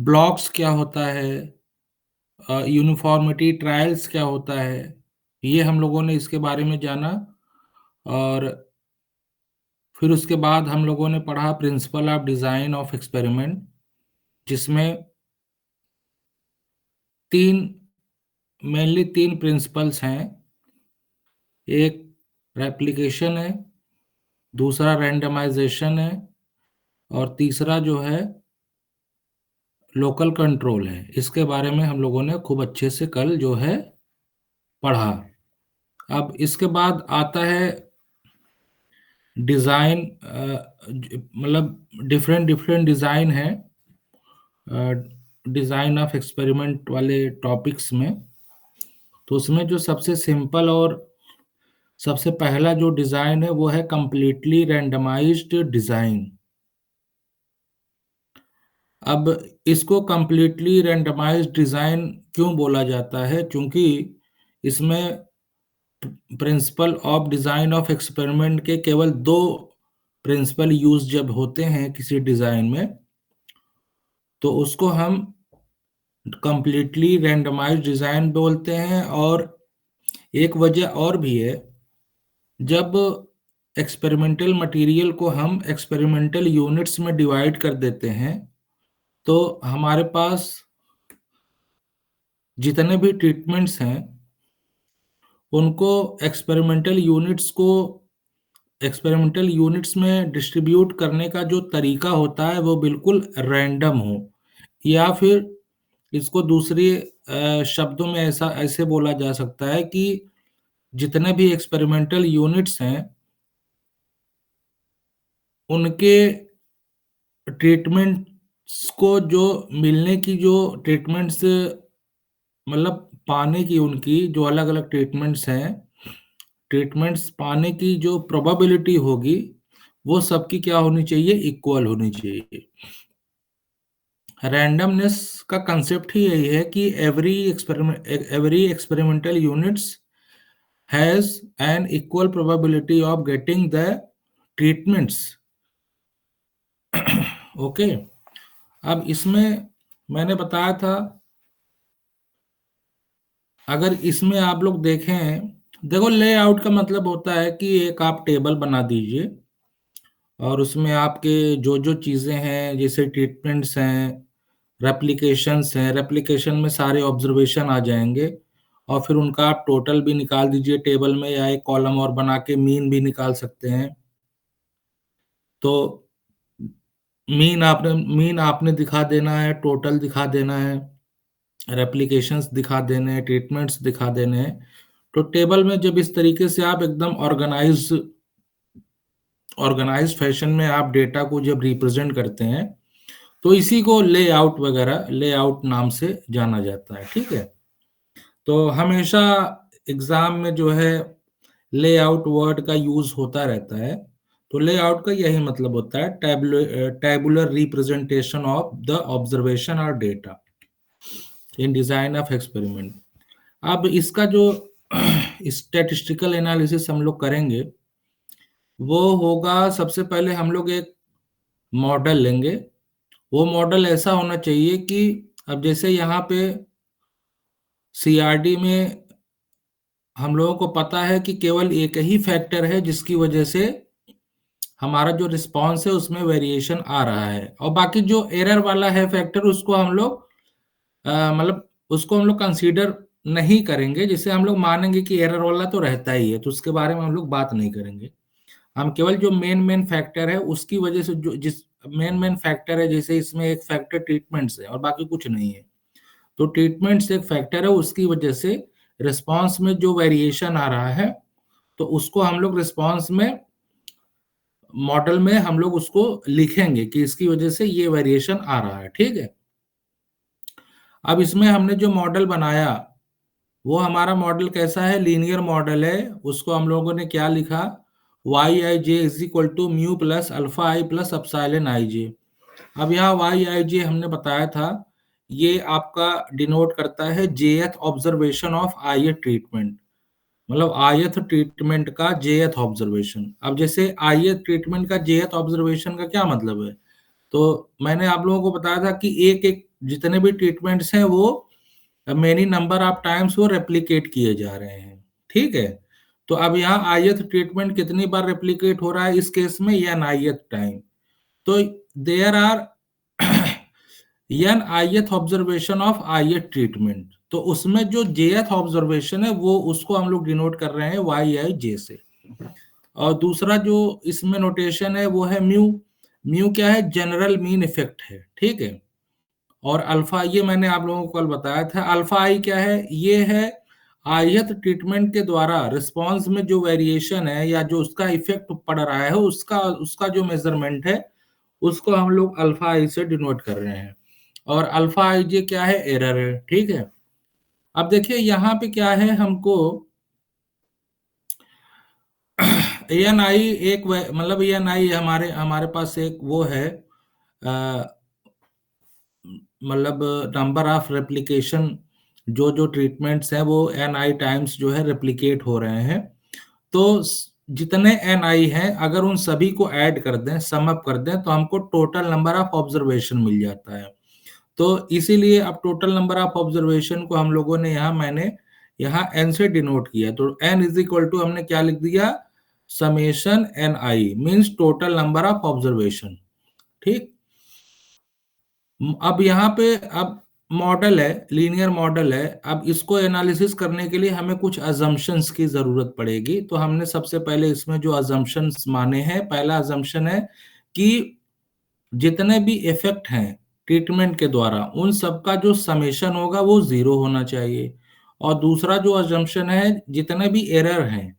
Blocks क्या होता है, यूनिफॉर्मिटी ट्रायल्स क्या होता है, ये हम लोगों ने इसके बारे में जाना। और फिर उसके बाद हम लोगों ने पढ़ा principle of design of experiment, जिसमें तीन मेनली तीन प्रिंसिपल्स हैं। एक रेप्लिकेशन है, दूसरा रैंडमाइजेशन है, और तीसरा जो है लोकल कंट्रोल है। इसके बारे में हम लोगों ने खूब अच्छे से कल जो है पढ़ा। अब इसके बाद आता है डिज़ाइन, मतलब डिफरेंट डिफरेंट डिज़ाइन है डिज़ाइन ऑफ एक्सपेरिमेंट वाले टॉपिक्स में। तो उसमें जो सबसे सिंपल और सबसे पहला जो डिज़ाइन है वो है कंप्लीटली रैंडमाइज्ड डिज़ाइन। अब इसको कंप्लीटली रैंडमाइज्ड डिज़ाइन क्यों बोला जाता है? क्योंकि इसमें principle of design of experiment के केवल दो प्रिंसिपल यूज जब होते हैं किसी डिज़ाइन में, तो उसको हम कंप्लीटली रैंडमाइज्ड डिज़ाइन बोलते हैं। और एक वजह और भी है, जब एक्सपेरिमेंटल मटेरियल को हम एक्सपेरिमेंटल यूनिट्स में डिवाइड कर देते हैं, तो हमारे पास जितने भी ट्रीटमेंट्स हैं उनको एक्सपेरिमेंटल यूनिट्स में डिस्ट्रीब्यूट करने का जो तरीका होता है वो बिल्कुल रैंडम हो, या फिर इसको दूसरे शब्दों में ऐसा ऐसे बोला जा सकता है कि जितने भी एक्सपेरिमेंटल यूनिट्स हैं उनके ट्रीटमेंट्स को जो मिलने की जो ट्रीटमेंट्स, मतलब पाने की उनकी जो अलग-अलग ट्रीटमेंट्स पाने की जो प्रोबेबिलिटी होगी, वो सबकी क्या होनी चाहिए? इक्वल होनी चाहिए। रैंडमनेस का कंसेप्ट ही यही है कि every experimental units has an equal probability of getting the treatments. Okay. अब इसमें मैंने बताया था, अगर इसमें आप लोग देखें, देखो लेआउट का मतलब होता है कि एक आप टेबल बना दीजिए और उसमें आपके जो जो चीज़ें हैं, जैसे ट्रीटमेंट्स हैं, रेप्लिकेशन में सारे ऑब्जर्वेशन आ जाएंगे, और फिर उनका आप टोटल भी निकाल दीजिए टेबल में, या एक कॉलम और बना के मीन भी निकाल सकते हैं। तो मीन आपने दिखा देना है, टोटल दिखा देना है, रेप्लिकेशंस दिखा देने हैं, ट्रीटमेंट्स दिखा देने हैं। तो टेबल में जब इस तरीके से आप एकदम ऑर्गेनाइज फैशन में आप डेटा को जब रिप्रेजेंट करते हैं, तो इसी को लेआउट नाम से जाना जाता है। ठीक है। तो हमेशा एग्जाम में जो है लेआउट वर्ड का यूज होता रहता है। तो लेआउट का यही मतलब होता है, tabular representation of the observation और data in design of experiment. अब इसका जो स्टैटिस्टिकल एनालिसिस हम लोग करेंगे वो होगा, सबसे पहले हम लोग एक मॉडल लेंगे। वो मॉडल ऐसा होना चाहिए कि, अब जैसे यहाँ पे सीआरडी में हम लोगों को पता है कि केवल एक ही फैक्टर है जिसकी वजह से हमारा जो रिस्पॉन्स है उसमें वेरिएशन आ रहा है, और बाकी जो एरर वाला है फैक्टर उसको हम लोग मतलब उसको हम लोग कंसीडर नहीं करेंगे, जिसे हम लोग मानेंगे कि एरर वाला तो रहता ही है, तो उसके बारे में हम लोग बात नहीं करेंगे। हम केवल जो मेन फैक्टर है उसकी वजह से, जो जिस मेन फैक्टर है, जैसे इसमें एक फैक्टर ट्रीटमेंट्स है और बाकी कुछ नहीं है, तो ट्रीटमेंट्स एक फैक्टर है, उसकी वजह से रिस्पांस में जो वेरिएशन आ रहा है, तो उसको हम लोग रिस्पांस में मॉडल में हम लोग उसको लिखेंगे कि इसकी वजह से ये वेरिएशन आ रहा है। ठीक है। अब इसमें हमने जो मॉडल बनाया वो हमारा मॉडल कैसा है? लीनियर मॉडल है। उसको हम लोगों ने क्या लिखा? Y I J is equal to mu plus alpha I plus epsilon I J. अब यहाँ वाई आई जे हमने बताया था, ये आपका डिनोट करता है जेएथ ऑब्जर्वेशन ऑफ ith ट्रीटमेंट, मतलब ith ट्रीटमेंट का जेएथ ऑब्जर्वेशन। अब जैसे ith ट्रीटमेंट का जेएथ ऑब्जर्वेशन का क्या मतलब है? तो मैंने आप लोगों को बताया था कि एक एक जितने भी ट्रीटमेंट्स हैं वो मेनी नंबर ऑफ टाइम्स वो रेप्लिकेट किए जा रहे हैं, ठीक है। तो अब यहाँ ith ट्रीटमेंट कितनी बार रेप्लिकेट हो रहा है इस केस में, या ith टाइम। तो there are n ith observation of ith treatment, तो उसमें जो jth ऑब्जर्वेशन है वो उसको हम लोग डिनोट कर रहे हैं yij से। और दूसरा जो इसमें नोटेशन है वो है म्यू। म्यू क्या है, जनरल मीन इफेक्ट है, ठीक है। और अल्फा, ये मैंने आप लोगों को कल बताया था। अल्फा आई क्या है, ये है ith ट्रीटमेंट के द्वारा रिस्पांस में जो वेरिएशन है या जो उसका इफेक्ट पड़ रहा है उसका उसका जो मेजरमेंट है उसको हम लोग अल्फा आई से डिनोट कर रहे हैं। और अल्फा आई जे क्या है, एरर है, ठीक है। अब देखिए यहाँ पे क्या है, हमको एन आई एक मतलब एन आई हमारे हमारे पास एक वो है, मतलब नंबर ऑफ रेप्लिकेशन, जो जो ट्रीटमेंट्स हैं वो एन आई टाइम्स जो है रेप्लिकेट हो रहे हैं। तो जितने एन आई हैं अगर उन सभी को ऐड कर दें, सम अप कर दें, तो हमको टोटल नंबर ऑफ ऑब्जर्वेशन मिल जाता है। तो इसीलिए अब टोटल नंबर ऑफ ऑब्जर्वेशन को हम लोगों ने मैंने यहाँ एन से डिनोट किया। तो एन इज इक्वल टू हमने क्या लिख दिया, summation n i means total number of observation, ठीक। अब यहाँ पे अब मॉडल है, लीनियर मॉडल है। अब इसको एनालिसिस करने के लिए हमें कुछ अजम्पशंस की जरूरत पड़ेगी। तो हमने सबसे पहले इसमें जो अजम्पशंस माने हैं, पहला अजम्पशन है कि जितने भी इफेक्ट हैं ट्रीटमेंट के द्वारा उन सबका जो समेशन होगा वो 0 होना चाहिए। और दूसरा जो अजम्पशन है, जितने भी एरर हैं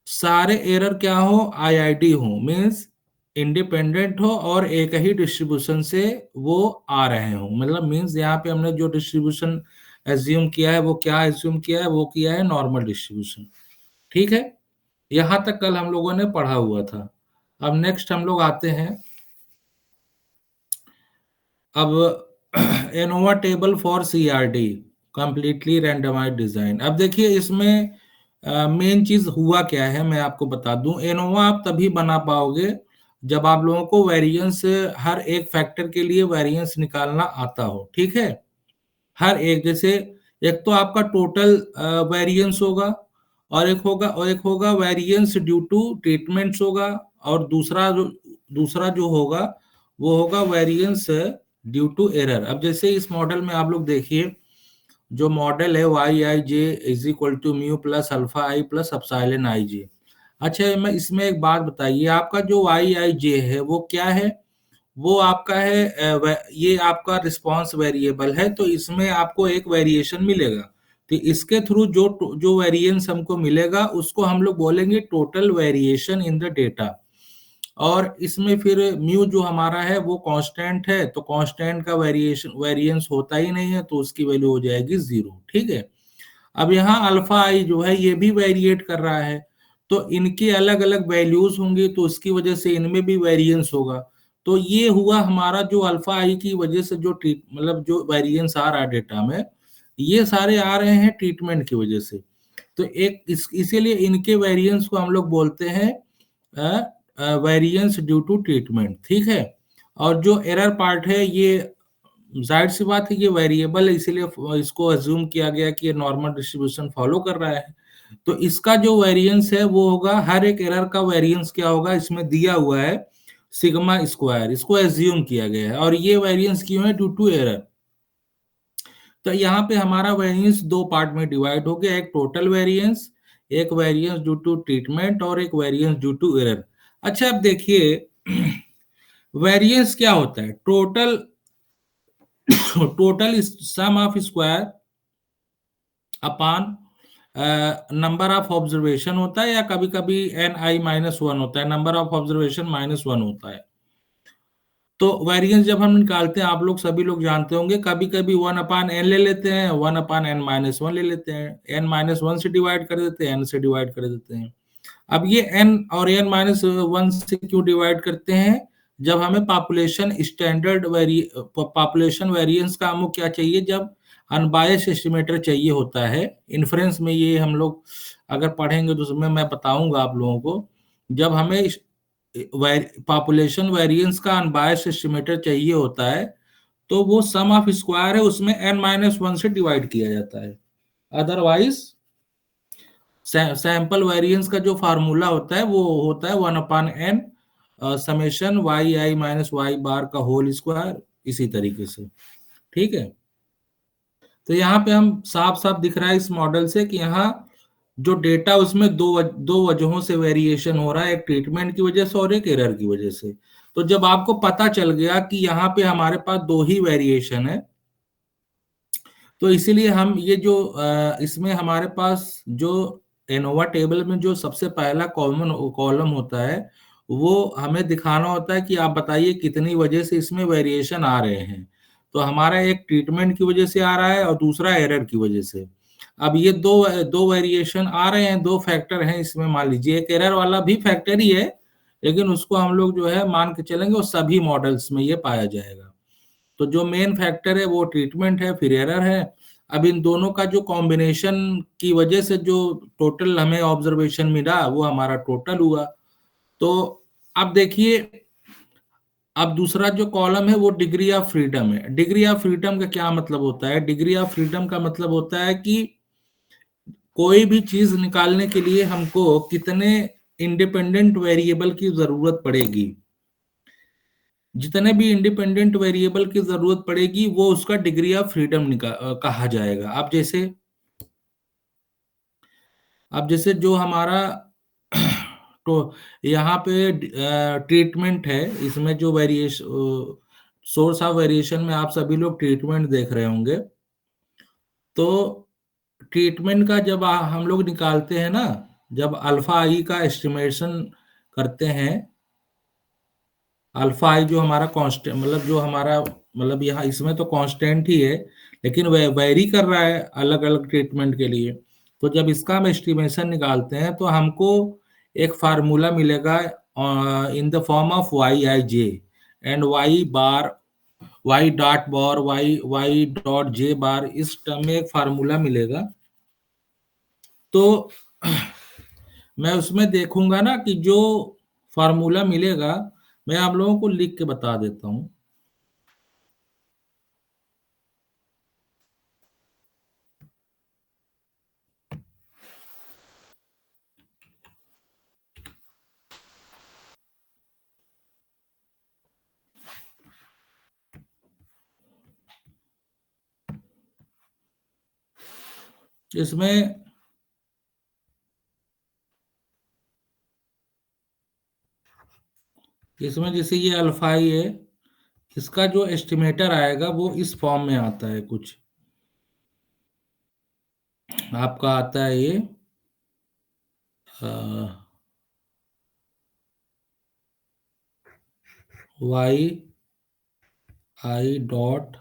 सारे एरर क्या हो, आईआईडी हो, मींस इंडिपेंडेंट हो और एक ही डिस्ट्रीब्यूशन से वो आ रहे हो। मतलब मींस यहाँ पे हमने जो डिस्ट्रीब्यूशन एज्यूम किया है वो क्या एज्यूम किया है, वो किया है नॉर्मल डिस्ट्रीब्यूशन, ठीक है। यहाँ तक कल हम लोगों ने पढ़ा हुआ था। अब नेक्स्ट हम लोग आते हैं अब ANOVA table for CRD, completely randomized design. अब देखिए इसमें मेन चीज हुआ क्या है मैं आपको बता दूं। एनोवा आप तभी बना पाओगे जब आप लोगों को वेरिएंस, हर एक फैक्टर के लिए वेरिएंस निकालना आता हो, ठीक है। हर एक, जैसे एक तो आपका टोटल वेरिएंस होगा, और एक होगा वेरिएंस ड्यू टू ट्रीटमेंट्स होगा, और दूसरा जो होगा वो होगा वेरिएंस ड्यू टू एरर। अब जैसे इस मॉडल में आप लोग देखिए, जो मॉडल है Y I J is equal to mu plus alpha I plus epsilon I J. अच्छा, मैं इसमें एक बात बताइए, आपका जो वाई आई जे है वो क्या है, वो आपका है ये आपका रिस्पांस वेरिएबल है। तो इसमें आपको एक वेरिएशन मिलेगा, तो इसके थ्रू जो जो वेरिएंस हमको मिलेगा उसको हम लोग बोलेंगे total variation in the data. और इसमें फिर म्यू जो हमारा है वो कांस्टेंट है, तो कांस्टेंट का वेरिएंस होता ही नहीं है, तो उसकी वैल्यू हो जाएगी 0, ठीक है। अब यहाँ अल्फा आई जो है ये भी वेरिएट कर रहा है, तो इनकी अलग अलग वैल्यूज होंगी, तो उसकी वजह से इनमें भी वेरिएंस होगा। तो ये हुआ हमारा जो अल्फा आई की वजह से जो मतलब जो वेरिएंस आ रहा है डेटा में, ये सारे आ रहे हैं ट्रीटमेंट की वजह से। तो इसीलिए इनके वेरिएंस को हम लोग बोलते हैं वेरिएंस ड्यू टू ट्रीटमेंट, ठीक है। और जो एरर पार्ट है ये जाहिर सी बात है, ये वेरिएबल है, इसीलिए इसको अज्यूम किया गया कि ये नॉर्मल डिस्ट्रीब्यूशन फॉलो कर रहा है। तो इसका जो वेरिएंस है वो होगा, हर एक एरर का वेरिएंस क्या होगा, इसमें दिया हुआ है सिग्मा स्क्वायर, इसको एज्यूम किया गया है। और ये वेरिएंस क्यों है, ड्यू टू एरर। तो यहाँ पे हमारा वेरिएंस दो पार्ट में डिवाइड हो गया, एक टोटल वेरिएंस, एक वेरिएंस ड्यू टू ट्रीटमेंट, और एक वेरिएंस ड्यू टू एरर। अच्छा, अब देखिए वेरिएंस क्या होता है, total sum of square upon number of observation होता है, या कभी कभी एन आई माइनस वन होता है, नंबर ऑफ ऑब्जर्वेशन -1 होता है। तो वेरिएंस जब हम निकालते हैं, आप लोग सभी लोग जानते होंगे, कभी कभी 1/n ले लेते हैं, 1/n-1 ले लेते हैं, n-1 से डिवाइड कर देते हैं, n से डिवाइड कर देते हैं। अब ये n और n-1 से क्यों डिवाइड करते हैं, जब हमें पॉपुलेशन वेरिएंस का हमको क्या चाहिए, जब अनबायस्ड एस्टिमेटर चाहिए होता है। इन्फ्रेंस में ये हम लोग अगर पढ़ेंगे तो उसमें मैं बताऊंगा आप लोगों को, जब हमें पॉपुलेशन वेरिएंस का अनबायस्ड एस्टिमेटर चाहिए होता है, तो वो सम ऑफ स्क्वायर है, उसमें n-1 से डिवाइड किया जाता है। अदरवाइज सैंपल वेरिएंस का जो फार्मूला होता है वो होता है 1/n समेशन वाई आई माइनस वाई बार का होल स्क्वायर, इसी तरीके से। ठीक है, तो यहाँ पे हम साफ साफ दिख रहा है इस मॉडल से कि यहाँ जो डेटा उसमें दो वजहों से वेरिएशन हो रहा है, एक ट्रीटमेंट की वजह से और एक एरर की वजह से। तो जब आपको पता चल गया कि यहाँ पे हमारे पास दो ही वेरिएशन है, तो इसीलिए हम ये जो इसमें हमारे पास जो एनोवा टेबल में जो सबसे पहला कॉमन कॉलम होता है, वो हमें दिखाना होता है कि आप बताइए कितनी वजह से इसमें वेरिएशन आ रहे हैं। तो हमारा एक ट्रीटमेंट की वजह से आ रहा है और दूसरा एरर की वजह से। अब ये दो दो वेरिएशन आ रहे हैं, दो फैक्टर हैं इसमें, मान लीजिए एक एरर वाला भी फैक्टर ही है, लेकिन उसको हम लोग जो है मान के चलेंगे और सभी मॉडल्स में ये पाया जाएगा। तो जो मेन फैक्टर है वो ट्रीटमेंट है, फिर एरर है। अब इन दोनों का जो कॉम्बिनेशन की वजह से जो टोटल हमें ऑब्जर्वेशन मिला वो हमारा टोटल हुआ। तो अब देखिए, अब दूसरा जो कॉलम है वो डिग्री ऑफ फ्रीडम है। डिग्री ऑफ फ्रीडम का क्या मतलब होता है? डिग्री ऑफ फ्रीडम का मतलब होता है कि कोई भी चीज निकालने के लिए हमको कितने इंडिपेंडेंट वेरिएबल की जरूरत पड़ेगी। जितने भी इंडिपेंडेंट वेरिएबल की जरूरत पड़ेगी वो उसका डिग्री ऑफ फ्रीडम कहा जाएगा। अब जैसे जो हमारा तो यहाँ पे ट्रीटमेंट है, इसमें जो वेरिएशन सोर्स ऑफ वेरिएशन में आप सभी लोग ट्रीटमेंट देख रहे होंगे। तो ट्रीटमेंट का जब हम लोग निकालते हैं ना, जब अल्फा आई का एस्टिमेशन करते हैं, अल्फा आई जो हमारा कांस्टेंट, मतलब जो हमारा, मतलब यहाँ इसमें तो कांस्टेंट ही है, लेकिन वह वेरी कर रहा है अलग अलग ट्रीटमेंट के लिए। तो जब इसका हम एस्टिमेशन निकालते हैं तो हमको एक फार्मूला मिलेगा in the form of Y I J and Y bar, Y dot bar, Y Y dot J bar, इस टर्म में एक फार्मूला मिलेगा। तो मैं उसमें देखूंगा ना कि जो फार्मूला मिलेगा, मैं आप लोगों को लिख के बता देता हूं। इसमें इसमें जैसे ये अल्फा ही है, इसका जो एस्टिमेटर आएगा वो इस फॉर्म में आता है कुछ, आपका आता है ये वाई आई डॉट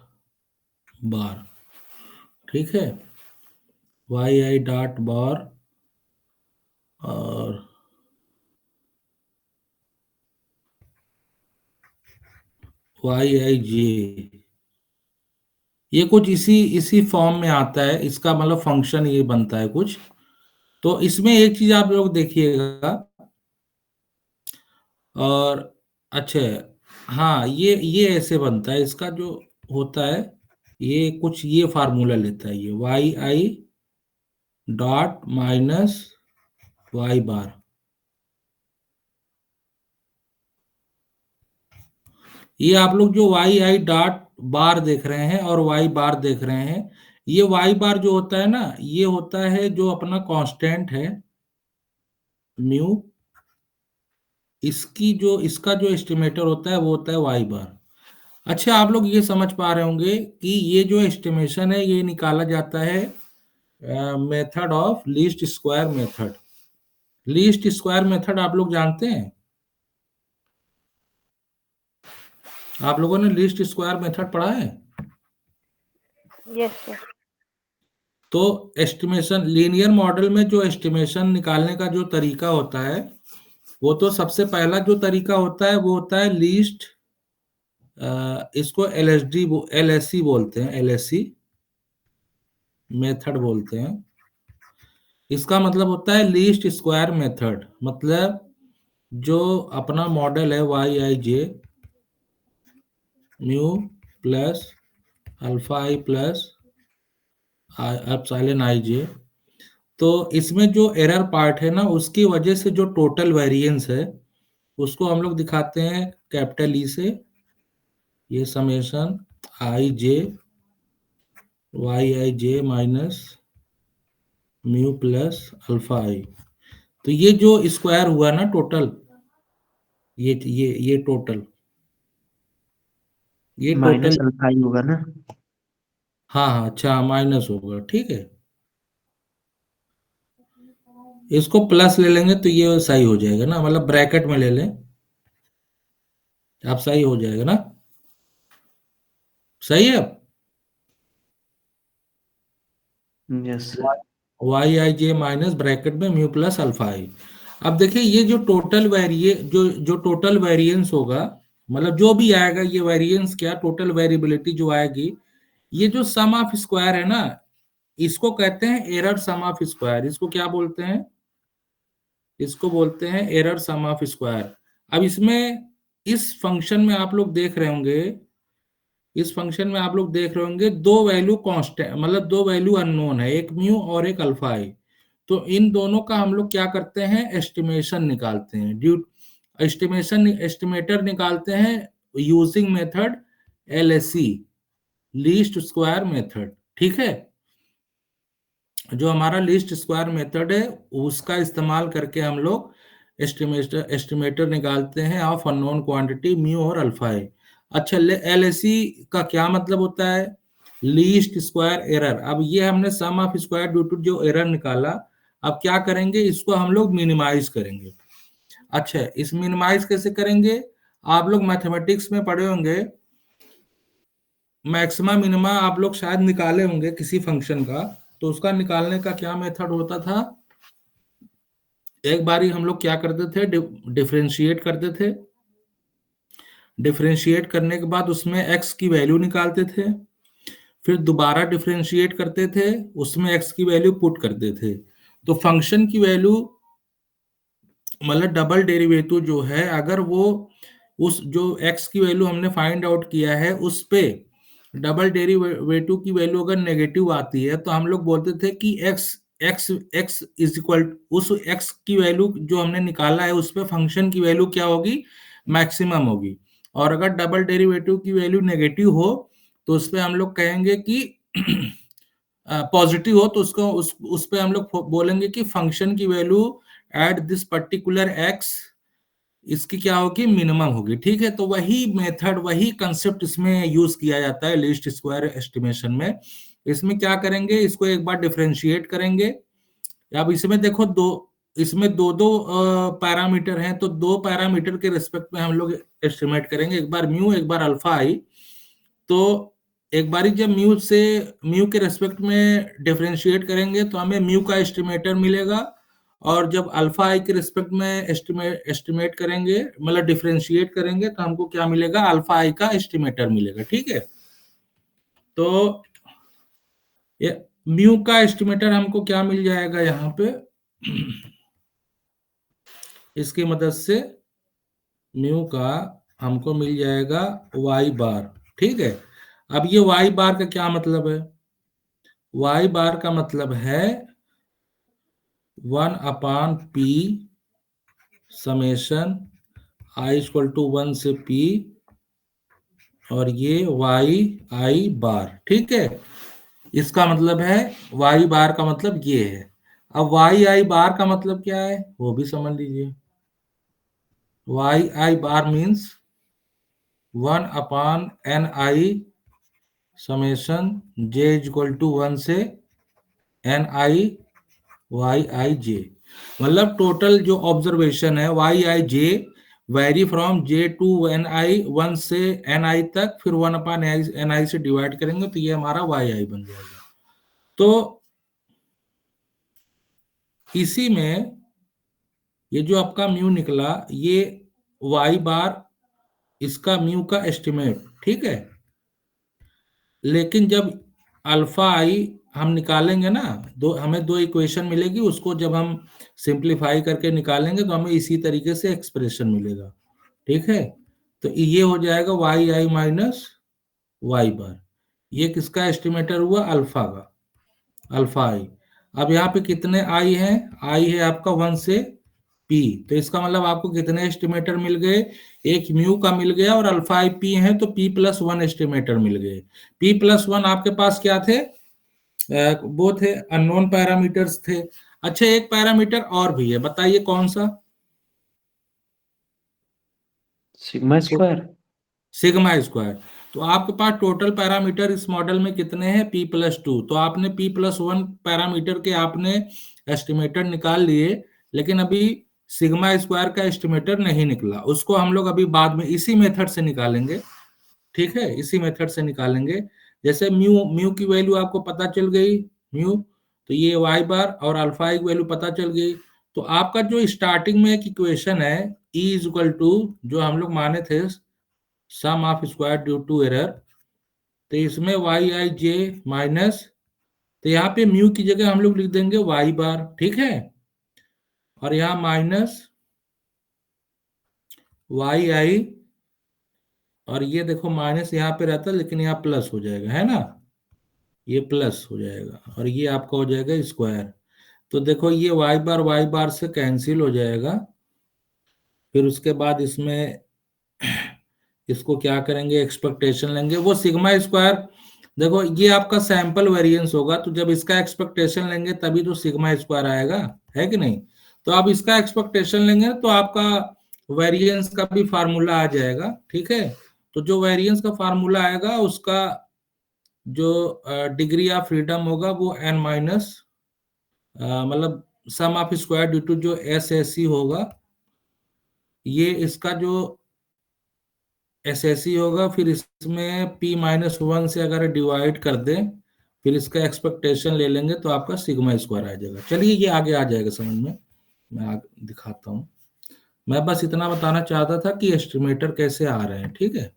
बार। ठीक है, वाई आई डॉट बार और वाई आई जे, ये कुछ इसी इसी फॉर्म में आता है, इसका मतलब फंक्शन ये बनता है कुछ। तो इसमें एक चीज आप लोग देखिएगा, और अच्छा, हाँ, ये ऐसे बनता है, इसका जो होता है ये कुछ ये फार्मूला लेता है, ये Y I dot minus Y bar. ये आप लोग जो वाई आई डॉट बार देख रहे हैं और वाई बार देख रहे हैं, ये वाई बार जो होता है ना, ये होता है जो अपना कांस्टेंट है म्यू, इसका जो एस्टिमेटर होता है वो होता है वाई बार। अच्छा, आप लोग ये समझ पा रहे होंगे कि ये जो एस्टिमेशन है ये निकाला जाता है method of least square method. Least square method आप लोग जानते हैं? आप लोगों ने लीस्ट स्क्वायर मेथड पढ़ा है? Yes sir. तो एस्टिमेशन लीनियर मॉडल में जो एस्टिमेशन निकालने का जो तरीका होता है, वो तो सबसे पहला जो तरीका होता है वो होता है लीस्ट, इसको एलएससी बोलते हैं, एलएससी मेथड बोलते हैं। इसका मतलब होता है लीस्ट स्क्वायर मेथड, मतलब जो अपना मॉडल है Y I J mu plus alpha I plus epsilon i जे। तो इसमें जो एरर पार्ट है ना, उसकी वजह से जो टोटल वेरिएंस है उसको हम लोग दिखाते हैं कैपिटल ई से। ये summation I J Y I J minus mu plus alpha आई। तो ये जो स्क्वायर हुआ ना टोटल, ये टोटल, ये माइनस टोटल। अल्फा ही होगा ना। हाँ हाँ, अच्छा माइनस होगा, ठीक है। इसको प्लस ले लेंगे तो ये सही हो जाएगा ना, मतलब ब्रैकेट में ले लें आप, सही हो जाएगा ना, सही है। अब yes. Y I J minus bracket में म्यू प्लस अल्फा आई। अब देखिए ये जो टोटल जो टोटल वेरिएंस होगा, मतलब जो भी आएगा ये वेरिएंस, क्या टोटल वेरिएबिलिटी जो आएगी, ये जो सम ऑफ स्क्वायर है ना, इसको कहते हैं एरर सम ऑफ स्क्वायर। इसको क्या बोलते हैं? इसको बोलते हैं एरर सम ऑफ स्क्वायर। अब इसमें इस फंक्शन में आप लोग देख रहे होंगे, इस फंक्शन में आप लोग देख रहे होंगे दो वैल्यू कांस्टेंट, मतलब दो वैल्यू अननोन है, एक म्यू और एक अल्फा आई। तो इन दोनों का हम लोग क्या करते हैं, एस्टिमेशन निकालते हैं, ड्यू एस्टिमेटर निकालते हैं using method LSE, least square method. ठीक है, जो हमारा लीस्ट स्क्वायर मेथड है उसका इस्तेमाल करके हम लोग एस्टिमेटर निकालते हैं ऑफ अननोन क्वांटिटी म्यू और अल्फा है। अच्छा, एलएसई का क्या मतलब होता है? Least square error. अब ये हमने सम ऑफ स्क्वायर ड्यू टू जो एरर निकाला, अब क्या करेंगे, इसको हम लोग मिनिमाइज करेंगे। अच्छा, इस मिनिमाइज कैसे करेंगे? आप लोग मैथमेटिक्स में पढ़े होंगे, मैक्सिमा मिनिमा आप लोग शायद निकाले होंगे किसी फंक्शन का। तो उसका निकालने का क्या मेथड होता था? एक बारी हम लोग क्या करते थे, डिफरेंशिएट करते थे। डिफरेंशिएट करने के बाद उसमें x की वैल्यू निकालते थे, फिर दोबारा डिफरेंशिएट करते थे, उसमें x की वैल्यू पुट करते थे। तो फंक्शन की वैल्यू, मतलब डबल डेरिवेटिव जो है, अगर वो उस जो x की वैल्यू हमने फाइंड आउट किया है उस पे डबल डेरिवेटिव की वैल्यू अगर नेगेटिव आती है, तो हम लोग बोलते थे कि x x x is equal, उस x की वैल्यू जो हमने निकाला है उस पे फंक्शन की वैल्यू क्या होगी, मैक्सिमम होगी। और अगर डबल डेरिवेटिव की वैल्यू नेगेटिव हो तो उस पे हम लोग कहेंगे कि पॉजिटिव हो तो उसको उस पे हम लोग बोलेंगे कि फंक्शन की value at this particular x इसकी क्या होगी, मिनिमम होगी। ठीक है, तो वही मेथड, वही कंसेप्ट इसमें यूज किया जाता है लीस्ट स्क्वायर एस्टिमेशन में। इसमें क्या करेंगे, इसको एक बार डिफरेंशिएट करेंगे। अब इसमें देखो इसमें दो दो पैरामीटर हैं, तो दो पैरामीटर के रिस्पेक्ट में हम लोग एस्टिमेट करेंगे, एक बार म्यू एक बार अल्फा आई। तो एक बारी जब म्यू के रेस्पेक्ट में डिफरेंशिएट करेंगे तो हमें म्यू का एस्टिमेटर मिलेगा, और जब अल्फा आई के रिस्पेक्ट में एस्टिमेट करेंगे, मतलब डिफरेंशिएट करेंगे, तो हमको क्या मिलेगा, अल्फा आई का एस्टिमेटर मिलेगा। ठीक है, तो ये म्यू का एस्टिमेटर हमको क्या मिल जाएगा यहाँ पे, इसकी मदद से म्यू का हमको मिल जाएगा वाई बार। ठीक है, अब ये वाई बार का क्या मतलब है? वाई बार का मतलब है 1/p summation I equal to 1 से p, और ये वाई आई बार। ठीक है, इसका मतलब है वाई बार का मतलब ये है। अब वाई आई बार का मतलब क्या है वो भी समझ लीजिए। Y I bar means 1/ni summation j equal to 1 से ni वाई आई जे। मतलब टोटल जो ऑब्जर्वेशन है Y I J vary from J to N I, 1 से एन आई तक, फिर 1/ni से डिवाइड करेंगे तो ये हमारा वाई आई बन जाएगा। तो इसी में ये जो आपका म्यू निकला, ये वाई बार, इसका म्यू का एस्टिमेट। ठीक है, लेकिन जब अल्फा आई हम निकालेंगे ना, हमें दो इक्वेशन मिलेगी, उसको जब हम सिंप्लीफाई करके निकालेंगे तो हमें इसी तरीके से एक्सप्रेशन मिलेगा। ठीक है, तो ये हो जाएगा वाई आई माइनस वाई बार। ये किसका एस्टिमेटर हुआ? अल्फा का, अल्फा आई। अब यहाँ पे कितने आई हैं? आई है आपका 1 से पी। तो इसका मतलब आपको कितने एस्टिमेटर मिल गए? एक म्यू का मिल गया और अल्फा आई पी है, तो पी प्लस वन एस्टिमेटर मिल गए। पी प्लस वन आपके पास क्या थे? वो थे अननोन पैरामीटर्स थे। अच्छा, एक पैरामीटर और भी है, बताइए कौन सा? Sigma square. Sigma square. तो आपके पास टोटल पैरामीटर इस मॉडल में कितने हैं? P plus two. तो आपने पी प्लस वन पैरामीटर के आपने एस्टिमेटर निकाल लिए, लेकिन अभी सिग्मा स्क्वायर का एस्टिमेटर नहीं निकला। उसको हम लोग अभी बाद में इसी मेथड से निकालेंगे। ठीक है, इसी मेथड से निकालेंगे। जैसे म्यू म्यू की वैल्यू आपको पता चल गई, म्यू, तो ये वाई बार और अल्फा की वैल्यू पता चल गई। तो आपका जो स्टार्टिंग में एक इक्वेशन है, ई इज इक्वल टू, जो हम लोग माने थे sum of square due to error, तो इसमें वाई आई जे माइनस, तो यहाँ पे म्यू की जगह हम लोग लिख देंगे वाई बार। ठीक है, और यहाँ माइनस वाई आई, और ये देखो माइनस यहाँ पे रहता है लेकिन यहाँ प्लस हो जाएगा, है ना, ये प्लस हो जाएगा और ये आपका हो जाएगा स्क्वायर। तो देखो ये वाई बार से कैंसिल हो जाएगा। फिर उसके बाद इसमें इसको क्या करेंगे? एक्सपेक्टेशन लेंगे, वो सिग्मा स्क्वायर। देखो ये आपका सैंपल वेरिएंस होगा, तो जब इसका एक्सपेक्टेशन लेंगे तभी तो सिग्मा स्क्वायर आएगा, है कि नहीं? तो आप इसका एक्सपेक्टेशन लेंगे तो आपका वेरिएंस का भी फार्मूला आ जाएगा। ठीक है, तो जो वेरिएंस का फार्मूला आएगा उसका जो डिग्री ऑफ फ्रीडम होगा वो एन माइनस, मतलब sum of square due to जो एस एस सी होगा, ये इसका जो एस एस सी होगा, फिर इसमें पी माइनस वन से अगर डिवाइड कर दें, फिर इसका एक्सपेक्टेशन ले लेंगे तो आपका सिग्मा स्क्वायर आ जाएगा। चलिए ये आगे आ जाएगा समझ में, मैं आगे दिखाता हूँ। मैं बस इतना बताना चाहता था कि एस्टिमेटर कैसे आ रहे हैं। ठीक है,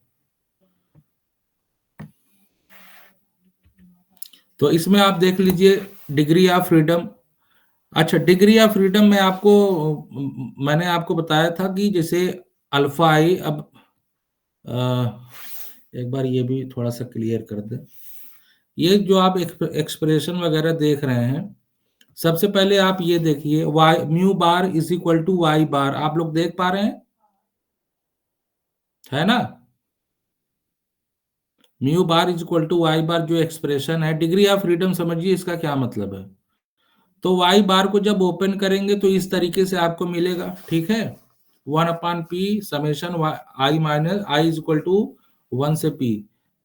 तो इसमें आप देख लीजिए डिग्री ऑफ फ्रीडम। अच्छा, डिग्री ऑफ फ्रीडम में आपको, मैंने आपको बताया था कि जैसे अल्फा आई, अब एक बार ये भी थोड़ा सा क्लियर कर दे। ये जो आप एक्सप्रेशन वगैरह देख रहे हैं, सबसे पहले आप ये देखिए Y mu bar is equal to Y bar, आप लोग देख पा रहे हैं, है ना? Mu bar is equal to Y bar जो एक्सप्रेशन है, डिग्री ऑफ फ्रीडम समझिए इसका क्या मतलब है। तो वाई बार को जब ओपन करेंगे तो इस तरीके से आपको मिलेगा। ठीक है, 1/p summation I minus I is equal to 1 से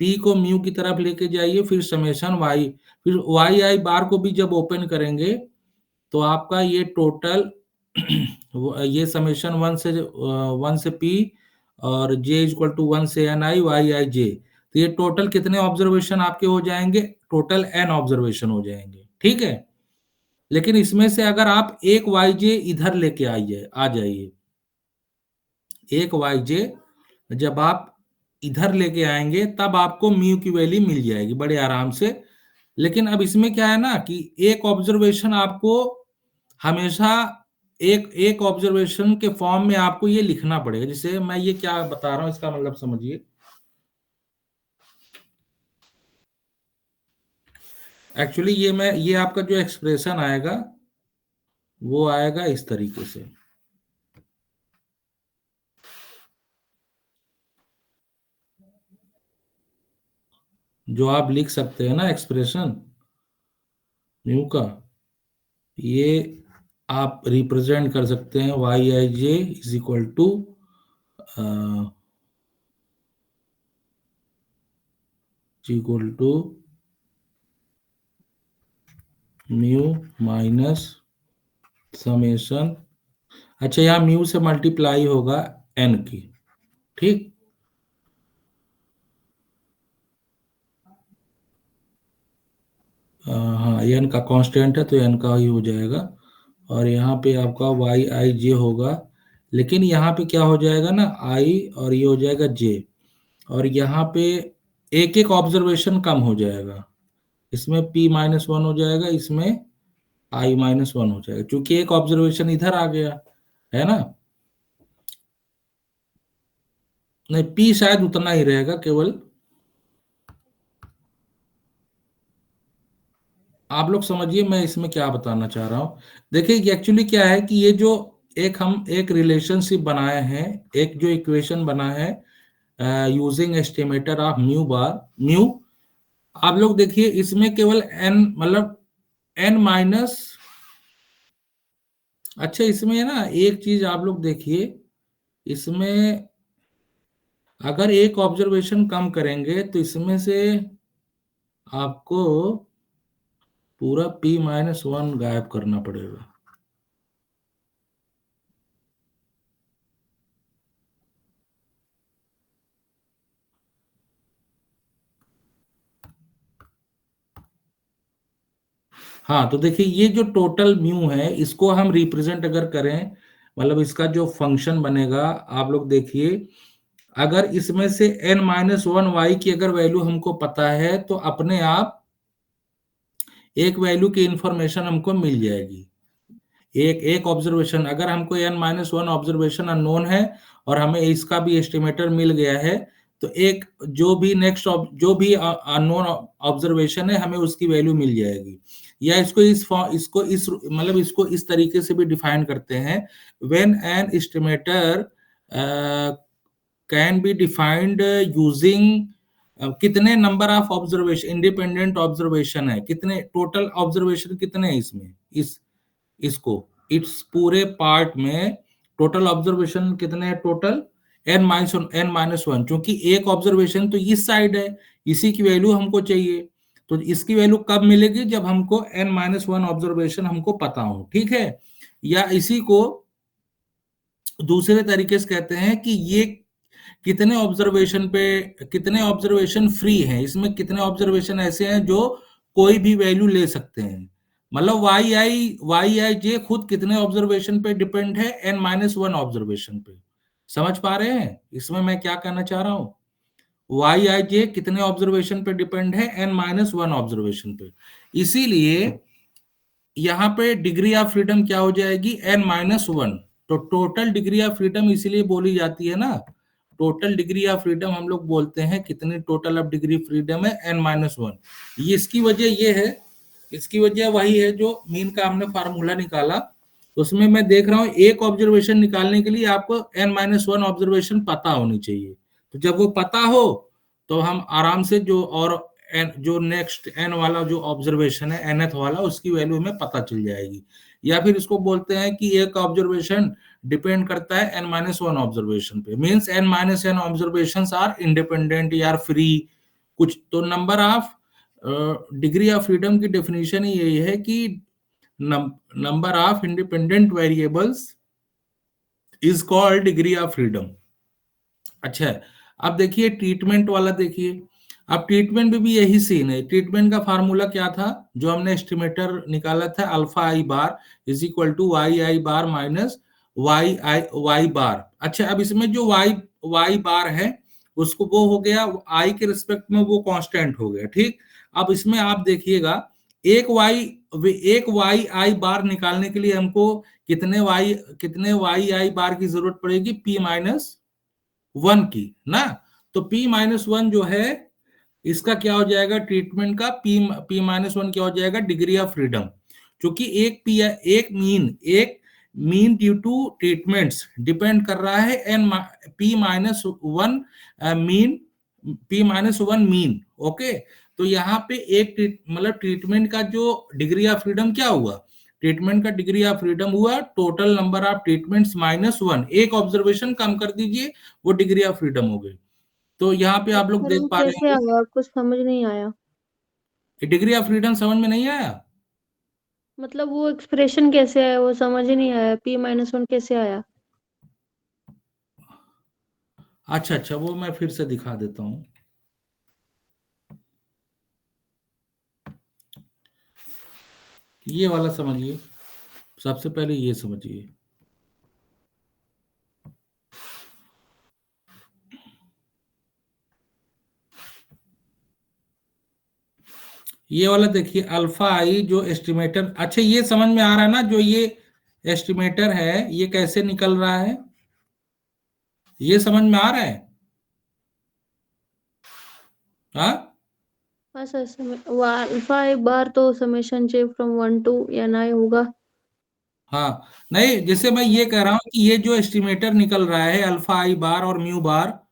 पी को म्यू की तरफ लेके जाइए, फिर समेशन वाई, फिर वाई आई बार को भी जब ओपन करेंगे तो आपका ये टोटल ये समेशन 1 से पी और जे इज इक्वल टू 1 से एन आई वाई आई जे, तो ये टोटल कितने ऑब्जर्वेशन आपके हो जाएंगे? टोटल एन ऑब्जर्वेशन हो जाएंगे। ठीक है, लेकिन इसमें से अगर आप एक वाई जे इधर लेके आइए, आ जाइए, एक वाई जे जब आप इधर लेके आएंगे तब आपको म्यू की वैल्यू मिल जाएगी बड़े आराम से। लेकिन अब इसमें क्या है ना कि एक ऑब्जर्वेशन आपको हमेशा एक एक ऑब्जर्वेशन के फॉर्म में आपको ये लिखना पड़ेगा। जैसे मैं ये क्या बता रहा हूं इसका मतलब समझिए। एक्चुअली ये आपका जो एक्सप्रेशन आएगा वो आएगा इस तरीके से, जो आप लिख सकते हैं ना एक्सप्रेशन म्यू का, ये आप रिप्रेजेंट कर सकते हैं Y I J is equal to equal to mu minus summation, अच्छा यहाँ म्यू से मल्टीप्लाई होगा एन की। ठीक, हाँ एन का कांस्टेंट है तो एन का ही हो जाएगा, और यहाँ पे आपका वाई आई जे होगा, लेकिन यहाँ पे क्या हो जाएगा ना आई और ये हो जाएगा जे, और यहाँ पे एक एक ऑब्जर्वेशन कम हो जाएगा, इसमें p माइनस वन हो जाएगा, इसमें i माइनस वन हो जाएगा, क्योंकि एक ऑब्जर्वेशन इधर आ गया, है ना? नहीं, p शायद उतना ही रहेगा केवल, आप लोग समझिए मैं इसमें क्या बताना चाह रहा हूँ। देखिए एक्चुअली क्या है कि ये जो हम एक रिलेशनशिप बनाए हैं, एक जो इक्वेशन बना है using estimator of mu bar mu, आप लोग देखिए इसमें केवल एन मतलब एन माइनस, अच्छा इसमें ना एक चीज आप लोग देखिए, इसमें अगर एक ऑब्जर्वेशन कम करेंगे तो इसमें से आपको पूरा P-1 गायब करना पड़ेगा। हाँ तो देखिए ये जो टोटल म्यू है इसको हम रिप्रेजेंट अगर करें, मतलब इसका जो फंक्शन बनेगा, आप लोग देखिए अगर इसमें से n-1 y की अगर वैल्यू हमको पता है तो अपने आप एक वैल्यू की इंफॉर्मेशन हमको मिल जाएगी। एक एक ऑब्जर्वेशन, अगर हमको n-1 ऑब्जर्वेशन अननोन है और हमें इसका भी एस्टिमेटर मिल गया है, तो एक जो भी नेक्स्ट जो भी अननोन ऑब्जर्वेशन है हमें उसकी वैल्यू मिल जाएगी। या इसको इस मतलब इसको इस तरीके से भी डिफाइन करते हैं, when an estimator can be defined using कितने number of observation, independent observation है कितने, टोटल ऑब्जर्वेशन कितने हैं इसमें, इसको इट्स पूरे पार्ट में टोटल ऑब्जर्वेशन कितने हैं, टोटल n-1, क्योंकि एक ऑब्जर्वेशन तो इस साइड है, इसी की वैल्यू हमको चाहिए। तो इसकी वैल्यू कब मिलेगी, जब हमको n-1 ऑब्जर्वेशन हमको पता हो, ठीक है। या इसी को दूसरे तरीके से कहते हैं कि ये कितने ऑब्जर्वेशन पे, कितने ऑब्जर्वेशन फ्री हैं, इसमें कितने ऑब्जर्वेशन ऐसे हैं जो कोई भी वैल्यू ले सकते हैं। मतलब वाई आई जे खुद कितने ऑब्जर्वेशन पे डिपेंड है, n-1 ऑब्जर्वेशन पे। समझ पा रहे हैं इसमें मैं क्या कहना चाह रहा हूं, वाई आई जे कितने ऑब्जर्वेशन पे डिपेंड है, n-1 ऑब्जर्वेशन पे। इसीलिए यहाँ पे डिग्री ऑफ फ्रीडम क्या हो जाएगी, n-1। तो टोटल डिग्री ऑफ फ्रीडम इसीलिए बोली जाती है ना, टोटल डिग्री ऑफ फ्रीडम हम लोग बोलते हैं कितनी टोटल ऑफ डिग्री फ्रीडम है, n-1। ये इसकी वजह ये है, इसकी वजह वही है जो मीन का हमने फार्मूला निकाला, उसमें मैं देख रहा हूँ एक ऑब्जर्वेशन निकालने के लिए आपको n-1 ऑब्जर्वेशन पता होनी चाहिए। तो जब वो पता हो तो हम आराम से जो और जो नेक्स्ट एन वाला जो ऑब्जर्वेशन है nth वाला, उसकी वैल्यू हमें पता चल जाएगी। या फिर इसको बोलते हैं कि एक ऑब्जर्वेशन डिपेंड करता है n-1 ऑब्जर्वेशन पे, means n-1 observations are independent या फ्री कुछ। तो number of degree of freedom की डेफिनेशन ही यही है कि number of independent variables is called degree of freedom. अच्छा अब देखिए ट्रीटमेंट वाला देखिए, अब ट्रीटमेंट में भी यही सीन है। ट्रीटमेंट का फार्मूला क्या था जो हमने एस्टिमेटर निकाला था, alpha I bar is equal to Y I bar minus Y bar. अच्छा अब इसमें जो वाई बार है उसको वो हो गया आई के रिस्पेक्ट में वो कांस्टेंट हो गया, ठीक। अब इसमें आप देखिएगा एक वाई आई बार निकालने के लिए हमको कितने वाई आई बार की जरूरत पड़ेगी, P-1 की ना। तो P-1 जो है इसका क्या हो जाएगा, ट्रीटमेंट का P-1 क्या हो जाएगा, डिग्री ऑफ फ्रीडम। क्योंकि एक mean due to treatments depend कर रहा है एन P-1 मीन। ओके तो यहाँ पे एक मतलब ट्रीटमेंट का जो डिग्री ऑफ फ्रीडम क्या हुआ, ट्रीटमेंट का डिग्री ऑफ फ्रीडम हुआ टोटल नंबर ऑफ ट्रीटमेंट्स -1, एक ऑब्जर्वेशन कम कर दीजिए वो डिग्री ऑफ फ्रीडम हो गई। तो यहाँ पे आप लोग सर देख वो पा रहे कैसे होंगे, आया, कुछ समझ नहीं आया। डिग्री ऑफ फ्रीडम समझ में नहीं आया। मतलब वो एक्सप्रेशन कैसे आया, वो समझ ही नहीं आया। P-1 कैसे आया। अच्छा अच्छा वो मैं फिर से दिखा देता हूँ। ये वाला समझिए, सबसे पहले ये समझिए, ये वाला देखिए अल्फा आई जो एस्टिमेटर। अच्छा ये समझ में आ रहा है ना, जो ये एस्टिमेटर है ये कैसे निकल रहा है, ये समझ में आ रहा है। हाँ हाँ अच्छा अल्फा एक बार तो summation j from 1 to ni होगा। हाँ, नहीं, जैसे मैं ये कह रहा हूँ कि ये जो एस्टिमेटर निकल रहा है अल्फा आई बार और म्यू बार,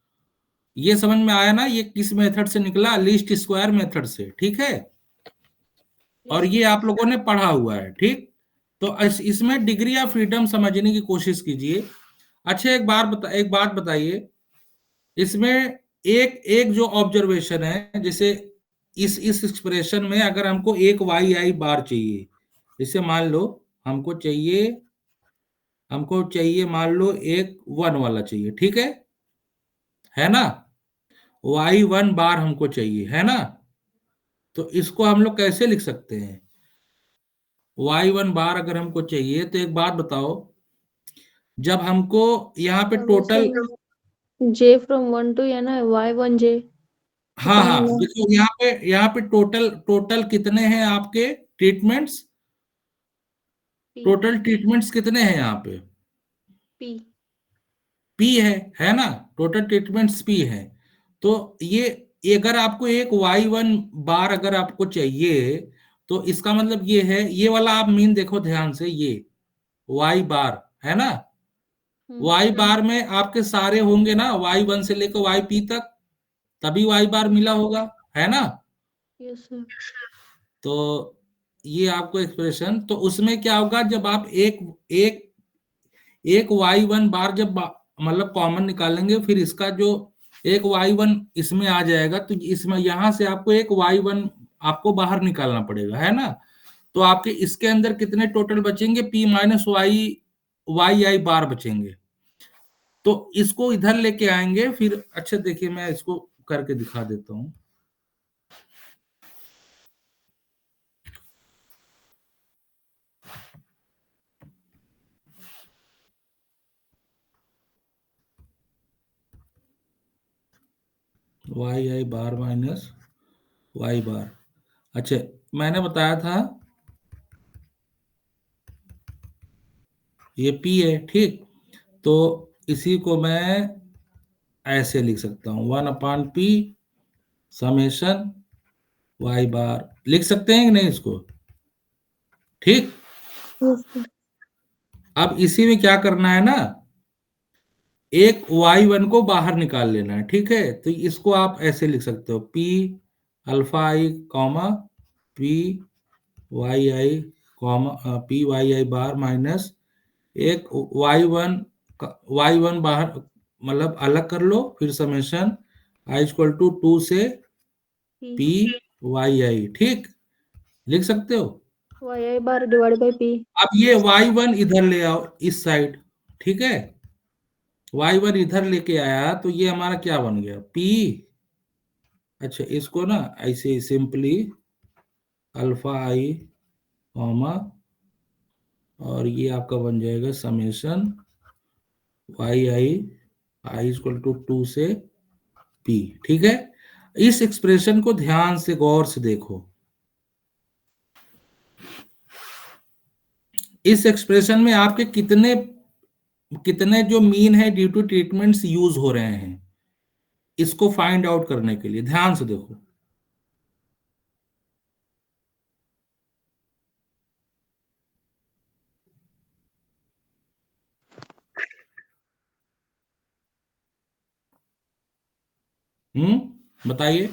ये समझ में आया ना, ये किस मेथड से निकला? लीस्ट स्क्वायर मेथड से, ठीक है। और ये आप लोगों ने पढ़ा हुआ है, ठीक। तो इसमें डिग्री ऑफ फ्रीडम समझने की कोशिश कीजिए। अच्छा, एक बात बताइए, इसमें एक एक जो ऑब्जर्वेशन है, जैसे इस एक्सप्रेशन में अगर हमको एक वाई आई बार चाहिए, जैसे मान लो हमको चाहिए मान लो एक वन वाला चाहिए, ठीक है ना। वाई वन बार हमको चाहिए, है ना। तो इसको हम लोग कैसे लिख सकते हैं? वाई वन बार अगर हमको चाहिए तो एक बात बताओ, जब हमको यहाँ पे total, summation j from 1 to ni y1j हाँ अपॉन हाँ, देखो यहाँ पे टोटल टोटल कितने हैं आपके ट्रीटमेंट्स? p टोटल ट्रीटमेंट्स कितने हैं यहाँ पे? p पी है ना। टोटल ट्रीटमेंट्स पी है। तो ये अगर आपको एक वाई वन बार अगर आपको चाहिए, तो इसका मतलब ये है, ये वाला आप मीन देखो ध्यान से, ये वाई बार है ना। वाई बार में आपके सारे होंगे ना, वाई वन से लेकर वाई पी तक, तभी वाई बार मिला होगा, है ना। Yes sir. तो ये आपको एक्सप्रेशन, तो उसमें क्या होगा, जब आप एक एक एक वाई वन बार जब मतलब कॉमन निकालेंगे, फिर इसका जो एक वाई वन इसमें आ जाएगा, तो इसमें यहां से आपको एक वाई वन आपको बाहर निकालना पड़ेगा, है ना। तो आपके इसके अंदर कितने टोटल बचेंगे? P minus Y Y I बार बचेंगे। तो इसको इधर लेके आएंगे फिर। अच्छा देखिए, मैं इसको करके दिखा देता हूं। Y I bar minus Y bar. अच्छा, मैंने बताया था ये पी है, ठीक। तो इसी को मैं ऐसे लिख सकता हूं, 1/p समेशन वाई बार, लिख सकते हैं कि नहीं इसको? ठीक। Yes sir. अब इसी में क्या करना है ना, एक वाई वन को बाहर निकाल लेना है, ठीक है। तो इसको आप ऐसे लिख सकते हो, P alpha I comma P Y I comma P Y I bar minus एक वाई वन बाहर मतलब अलग कर लो, फिर समेशन आई इक्वल टू 2 से p पी वाई आई, ठीक। लिख सकते हो। yi bar divide by p। अब ये वाई वन इधर ले आओ इस साइड, ठीक है। वाई वन इधर लेके आया तो ये हमारा क्या बन गया? पी। अच्छा, इसको ना ऐसे सिंपली अल्फा आई कॉमा और ये आपका बन जाएगा summation Y I I equal to 2 से पी, ठीक है। इस एक्सप्रेशन को ध्यान से गौर से देखो। इस एक्सप्रेशन में आपके कितने कितने जो मीन है ड्यू टू ट्रीटमेंट्स यूज हो रहे हैं, इसको फाइंड आउट करने के लिए ध्यान से देखो। बताइए,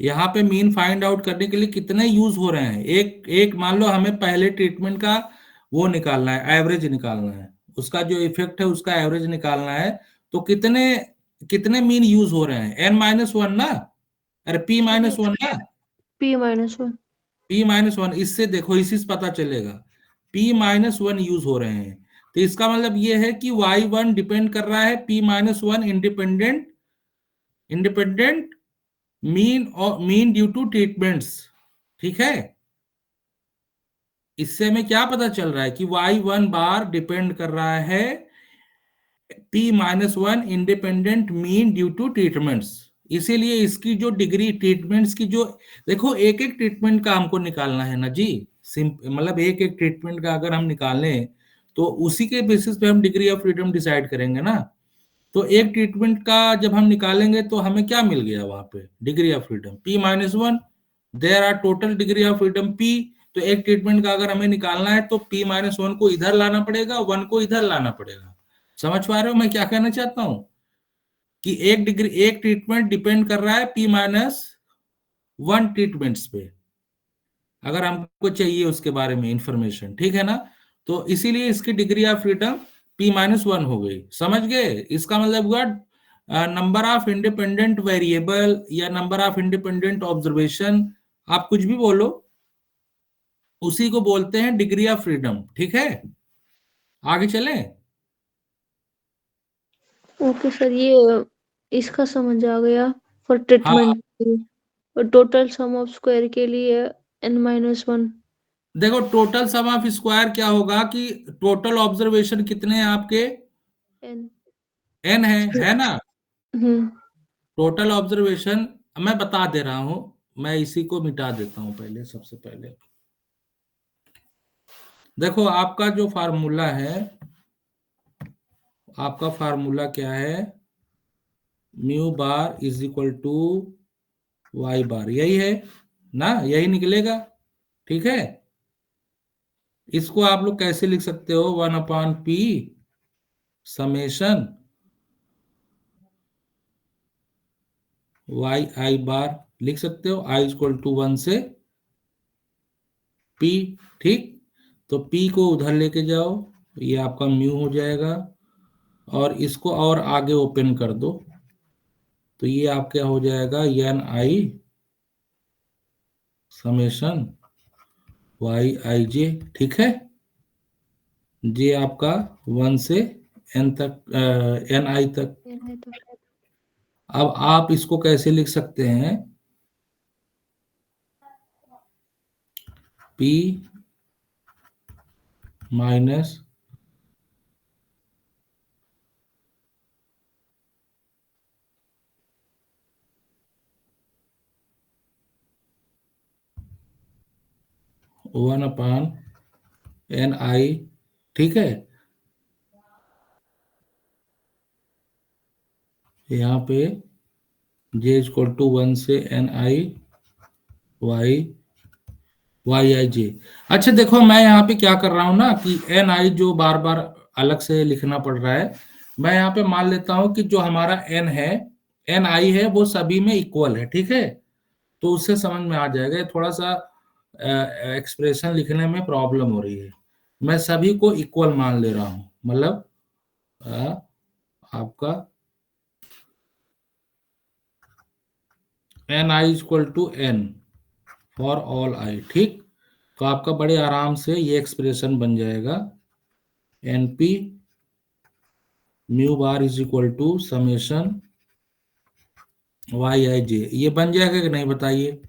यहाँ पे मीन फाइंड आउट करने के लिए कितने यूज हो रहे हैं? एक एक मान लो हमें पहले ट्रीटमेंट का वो निकालना है, एवरेज निकालना है, उसका जो इफेक्ट है उसका एवरेज निकालना है। तो कितने कितने मीन यूज हो रहे हैं? एन माइनस वन ना, अरे पी माइनस वन ना, p -1। P minus one. इससे देखो, इसी से पता चलेगा पी माइनस वन यूज हो रहे हैं। तो इसका मतलब ये है कि वाई वन डिपेंड कर रहा है P minus one independent independent mean और मीन ड्यू टू ट्रीटमेंट्स, ठीक है। इससे हमें क्या पता चल रहा है कि वाई वन बार डिपेंड कर रहा है P minus one independent mean due to treatments. इसीलिए इसकी जो डिग्री ट्रीटमेंट्स की जो, देखो एक एक ट्रीटमेंट का हमको निकालना है ना जी। मतलब एक एक ट्रीटमेंट का अगर हम निकालें तो उसी के बेसिस पे हम डिग्री ऑफ फ्रीडम डिसाइड करेंगे ना। तो एक ट्रीटमेंट का जब हम निकालेंगे तो हमें क्या मिल गया वहां पे? Degree of freedom P minus one. There are total degree of freedom P. तो एक ट्रीटमेंट का अगर हमें निकालना है तो p-1 को इधर लाना पड़ेगा, 1 को इधर लाना पड़ेगा। समझ पा रहे हो मैं क्या कहना चाहता हूं? कि एक ट्रीटमेंट डिपेंड कर रहा है p-1 ट्रीटमेंट्स पे, अगर हमको चाहिए उसके बारे में इंफॉर्मेशन, ठीक है ना। तो इसीलिए इसकी डिग्री ऑफ फ्रीडम p-1 हो गई। समझ गए? इसका मतलब हुआ नंबर ऑफ इंडिपेंडेंट वेरिएबल या नंबर ऑफ इंडिपेंडेंट ऑब्जर्वेशन, आप कुछ भी बोलो, उसी को बोलते हैं डिग्री ऑफ फ्रीडम। ठीक है, आगे चले। ओके सर, ये इसका समझ आ गया। फॉर हाँ, ट्रीटमेंट और टोटल सम ऑफ स्क्वायर के लिए n-1। देखो टोटल सम ऑफ स्क्वायर क्या होगा कि टोटल ऑब्जर्वेशन कितने हैं आपके? n। n है ना। हम्म। टोटल ऑब्जर्वेशन मैं बता दे रहा हूं, मैं इसी को मिटा देता हूं पहले, सबसे पहले देखो आपका जो फार्मूला है, आपका फार्मूला क्या है? Mu bar is equal to Y bar, यही है ना, यही निकलेगा। ठीक है, इसको आप लोग कैसे लिख सकते हो? 1/p समेशन वाई आई बार लिख सकते हो, आई इक्वल टू 1 से p। ठीक, तो p को उधर लेके जाओ, ये आपका म्यू हो जाएगा, और इसको और आगे ओपन कर दो, तो ये आपका हो जाएगा N I summation Y I जे। ठीक है, जे आपका 1 से एन तक, एन आई तक। n है तो अब आप इसको कैसे लिख सकते हैं? p minus 1/n i। ठीक है, यहाँ पे j इक्वल टू 1 से N I Y Y I J. अच्छा देखो मैं यहाँ पे क्या कर रहा हूँ ना कि एन आई जो बार बार अलग से लिखना पड़ रहा है, मैं यहाँ पे मान लेता हूँ कि जो हमारा एन है, एन आई है, वो सभी में इक्वल है। ठीक है, तो उससे समझ में आ जाएगा। ये थोड़ा सा एक्सप्रेशन लिखने में प्रॉब्लम हो रही है। मैं सभी को इक्वल मान ले रहा हूँ, मतलब आपका N I equal to N for all I. ठीक, तो आपका बड़े आराम से ये एक्सप्रेशन बन जाएगा, N P mu bar is equal to summation Y I J. ये बन जाएगा कि नहीं बताइए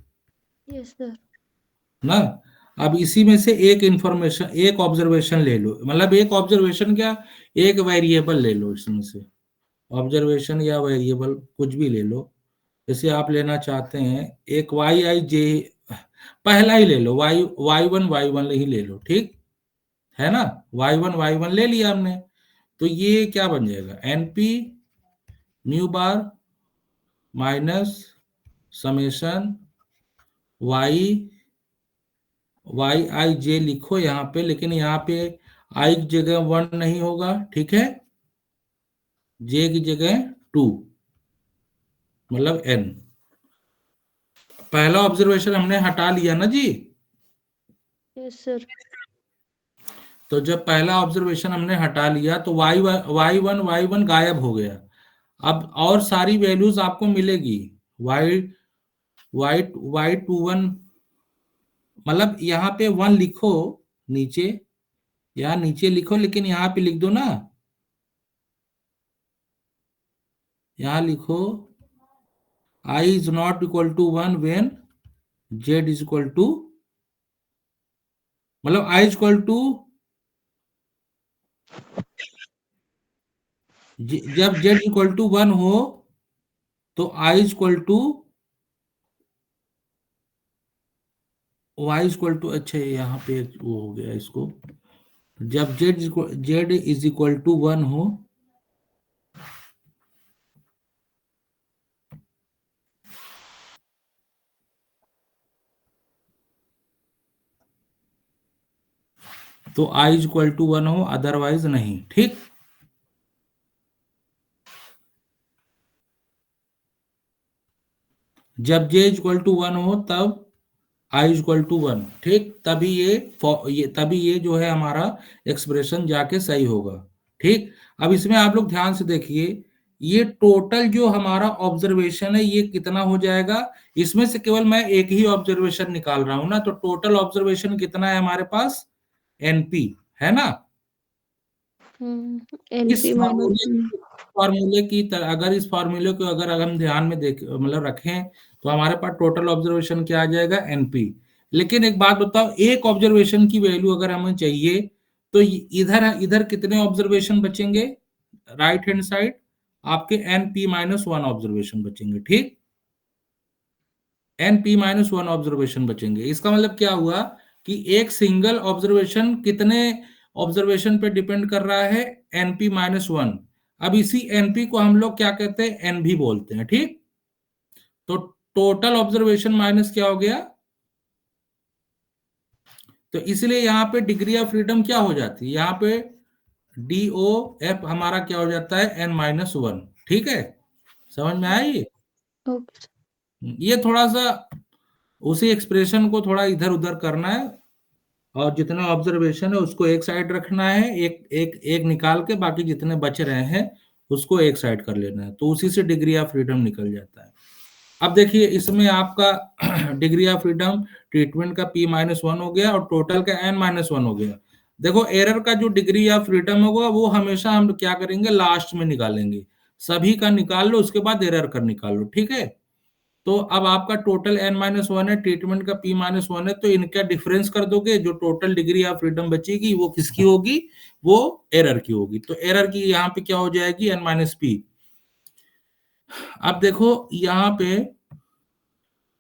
यस सर। ना। अब इसी में से एक इंफॉर्मेशन, एक ऑब्जर्वेशन ले लो, मतलब एक ऑब्जर्वेशन क्या, एक वेरिएबल ले लो इसमें से। ऑब्जर्वेशन या वेरिएबल कुछ भी ले लो, जैसे आप लेना चाहते हैं एक वाई आई जे, पहला ही ले लो, वाई वन ही ले लो। ठीक है ना, वाई वन ले लिया हमने, तो ये क्या बन जाएगा? NP mu bar minus summation Y Y I J लिखो यहाँ पे, लेकिन यहाँ पे आई की जगह 1 नहीं होगा, ठीक है, जे की जगह 2, मतलब n। पहला ऑब्जर्वेशन हमने हटा लिया ना जी। Yes sir. तो जब पहला ऑब्जर्वेशन हमने हटा लिया तो वाई वन गायब हो गया। अब और सारी वैल्यूज आपको मिलेगी, वाई वाई वाई 2 1, मतलब यहाँ पे 1 लिखो नीचे, यहाँ नीचे लिखो, लेकिन यहाँ पे लिख दो ना, यहाँ लिखो i is not equal to 1 when z is equal to, मतलब i इज इक्वल टू, जब z इक्वल टू 1 हो तो i is equal to y equal to, अच्छा यहाँ पे वो हो गया इसको, जब z इज इक्वल टू 1 हो तो i इक्वल टू 1 हो, अदरवाइज नहीं। ठीक, जब j इक्वल टू 1 हो तब i इक्वल टू 1। ठीक, तभी ये जो है हमारा एक्सप्रेशन जाके सही होगा। ठीक, अब इसमें आप लोग ध्यान से देखिए, ये टोटल जो हमारा ऑब्जर्वेशन है ये कितना हो जाएगा। इसमें से केवल मैं एक ही ऑब्जर्वेशन निकाल रहा हूं ना, तो टोटल ऑब्जर्वेशन कितना है हमारे पास, एनपी, है ना। इस एनपी माइनस फार्मूले की अगर इस फार्मूले को अगर हम ध्यान में देख मतलब रखें, तो हमारे पास टोटल ऑब्जर्वेशन क्या आ जाएगा, एनपी। लेकिन एक बात बताओ, एक ऑब्जर्वेशन की वैल्यू अगर हमें चाहिए, तो इधर इधर कितने ऑब्जर्वेशन बचेंगे, राइट हैंड साइड आपके एनपी माइनस 1 ऑब्जर्वेशन बचेंगे। ठीक, एनपी माइनस 1 ऑब्जर्वेशन बचेंगे। इसका मतलब क्या हुआ कि एक सिंगल ऑब्जर्वेशन कितने ऑब्जर्वेशन पे डिपेंड कर रहा है, एनपी माइनस 1। अब इसी एनपी को हम लोग क्या कहते हैं, एनवी बोलते हैं। ठीक, तो टोटल ऑब्जर्वेशन माइनस क्या हो गया, तो इसलिए यहाँ पे डिग्री ऑफ फ्रीडम क्या हो जाती है, यहाँ पे डी ओ एफ हमारा क्या हो जाता है, एन माइनस 1। ठीक है, समझ में आया ये। ओके। ये थोड़ा सा उसी एक्सप्रेशन को थोड़ा इधर उधर करना है, और जितने ऑब्जर्वेशन है उसको एक साइड रखना है, एक एक एक निकाल के बाकी जितने बच रहे हैं उसको एक साइड कर लेना है, तो उसी से डिग्री ऑफ फ्रीडम निकल जाता है। अब देखिए इसमें आपका डिग्री ऑफ फ्रीडम ट्रीटमेंट का p माइनस 1 हो गया और टोटल का n माइनस 1 हो गया। देखो एरर का जो डिग्री ऑफ फ्रीडम होगा वो हमेशा हम क्या करेंगे, लास्ट में निकालेंगे। सभी का निकाल लो, उसके बाद एरर का निकाल लो। ठीक है, तो अब आपका टोटल n माइनस 1 है, ट्रीटमेंट का p माइनस 1 है, तो इनका डिफरेंस कर दोगे, जो टोटल डिग्री ऑफ फ्रीडम बचेगी वो किसकी होगी, वो एरर की होगी। तो एरर की यहाँ पे क्या हो जाएगी, n माइनस p। अब देखो यहाँ पे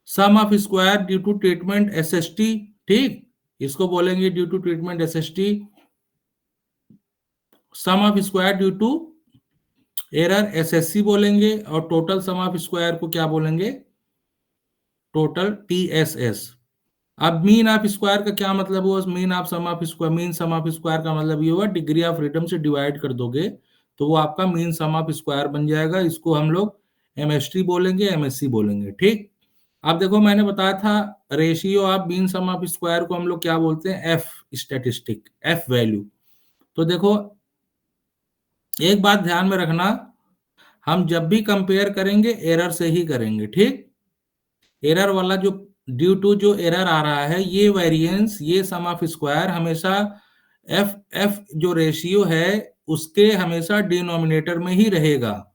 sum of square due to treatment SST. ठीक, इसको बोलेंगे due to treatment SST. Sum of square due to error SSC बोलेंगे, और टोटल सम ऑफ स्क्वायर को क्या बोलेंगे, टोटल टीएसएस। अब मीन ऑफ स्क्वायर का क्या मतलब हुआ, mean of sum of square, mean sum of square का मतलब ये हुआ डिग्री ऑफ फ्रीडम से डिवाइड कर दोगे तो वो आपका मीन सम ऑफ स्क्वायर बन जाएगा। इसको हम लोग एमएसटी बोलेंगे, एमएससी बोलेंगे। ठीक, अब देखो मैंने बताया था ratio of mean sum of square को हम लोग क्या बोलते हैं, एफ स्टैटिस्टिक, एफ वैल्यू। तो देखो एक बात ध्यान में रखना, हम जब भी कंपेयर करेंगे एरर से ही करेंगे। ठीक, एरर वाला जो ड्यू टू जो एरर आ रहा है, ये वेरिएंस, ये सम ऑफ स्क्वायर हमेशा एफ एफ जो रेशियो है उसके हमेशा डिनोमिनेटर में ही रहेगा,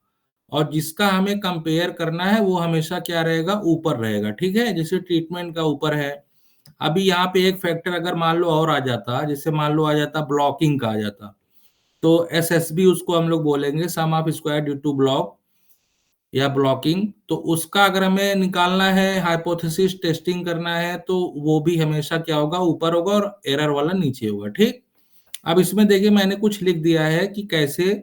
और जिसका हमें कंपेयर करना है वो हमेशा क्या रहेगा, ऊपर रहेगा। ठीक है, जैसे ट्रीटमेंट का ऊपर है। अभी यहाँ पे एक फैक्टर अगर मान लो और आ जाता, जैसे मान लो आ जाता ब्लॉकिंग का आ जाता, तो एसएसबी उसको हम लोग बोलेंगे, sum of square due to block या ब्लॉकिंग। तो उसका अगर हमें निकालना है, हाइपोथेसिस टेस्टिंग करना है, तो वो भी हमेशा क्या होगा, ऊपर होगा, और एरर वाला नीचे होगा। ठीक, अब इसमें देखिए मैंने कुछ लिख दिया है कि कैसे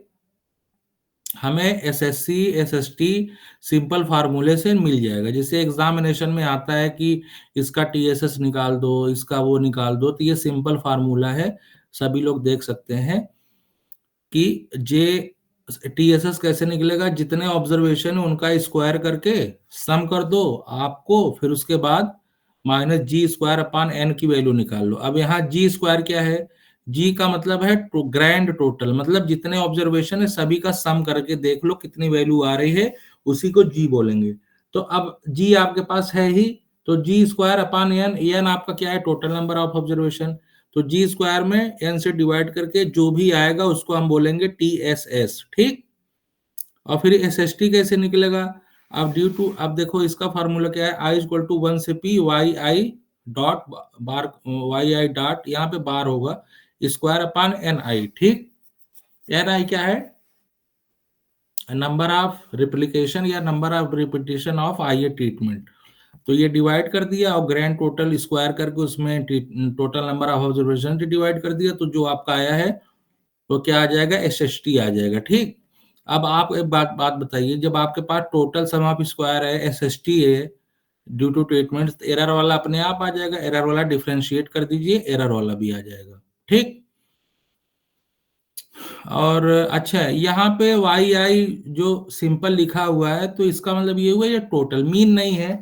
हमें एसएससी एसएसटी सिंपल फार्मूले से मिल जाएगा। जैसे एग्जामिनेशन में आता है कि इसका टीएसएस निकाल दो, इसका वो निकाल दो, तो ये सिंपल फार्मूला है, सभी लोग देख सकते हैं कि जे टीएसएस कैसे निकलेगा, जितने ऑब्जर्वेशन है उनका स्क्वायर करके सम कर दो आपको, फिर उसके बाद minus G square upon N की वैल्यू निकाल लो। अब यहाँ जी स्क्वायर क्या है, जी का मतलब है ग्रैंड टोटल, मतलब जितने ऑब्जर्वेशन है सभी का सम करके देख लो कितनी वैल्यू आ रही है, उसी को जी बोलेंगे। तो अब जी आपके पास है ही, तो जी स्क्वायर अपान एन, एन आपका क्या है, टोटल नंबर ऑफ ऑब्जर्वेशन, तो जी स्क्वायर में एन से डिवाइड करके जो भी आएगा उसको हम बोलेंगे टी एस एस। ठीक, और फिर एस एस टी कैसे निकलेगा, अब ड्यू टू, अब देखो इसका फार्मूला क्या है, आई इक्वल टू 1 से P Y I dot bar, Y I dot यहाँ पे बार होगा, स्क्वायर अपान एन आई। ठीक, एन आई क्या है, नंबर ऑफ रिप्लिकेशन या number of repetition of I A treatment. तो ये डिवाइड कर दिया और ग्रैंड टोटल स्क्वायर करके उसमें total number of observation divide कर दिया, तो जो आपका आया है तो क्या आ जाएगा, एसएसटी आ जाएगा। ठीक, अब आप एक बात बात बताइए, जब आपके पास टोटल सम ऑफ स्क्वायर है, एसएसटी है ड्यू टू ट्रीटमेंट, एरर वाला अपने आप आ जाएगा, एरर वाला डिफरेंशिएट कर दीजिए, एरर वाला भी आ जाएगा। ठीक। और अच्छा, यहाँ पे वाई आई जो सिंपल लिखा हुआ है, तो इसका मतलब ये हुआ ये टोटल मीन नहीं है।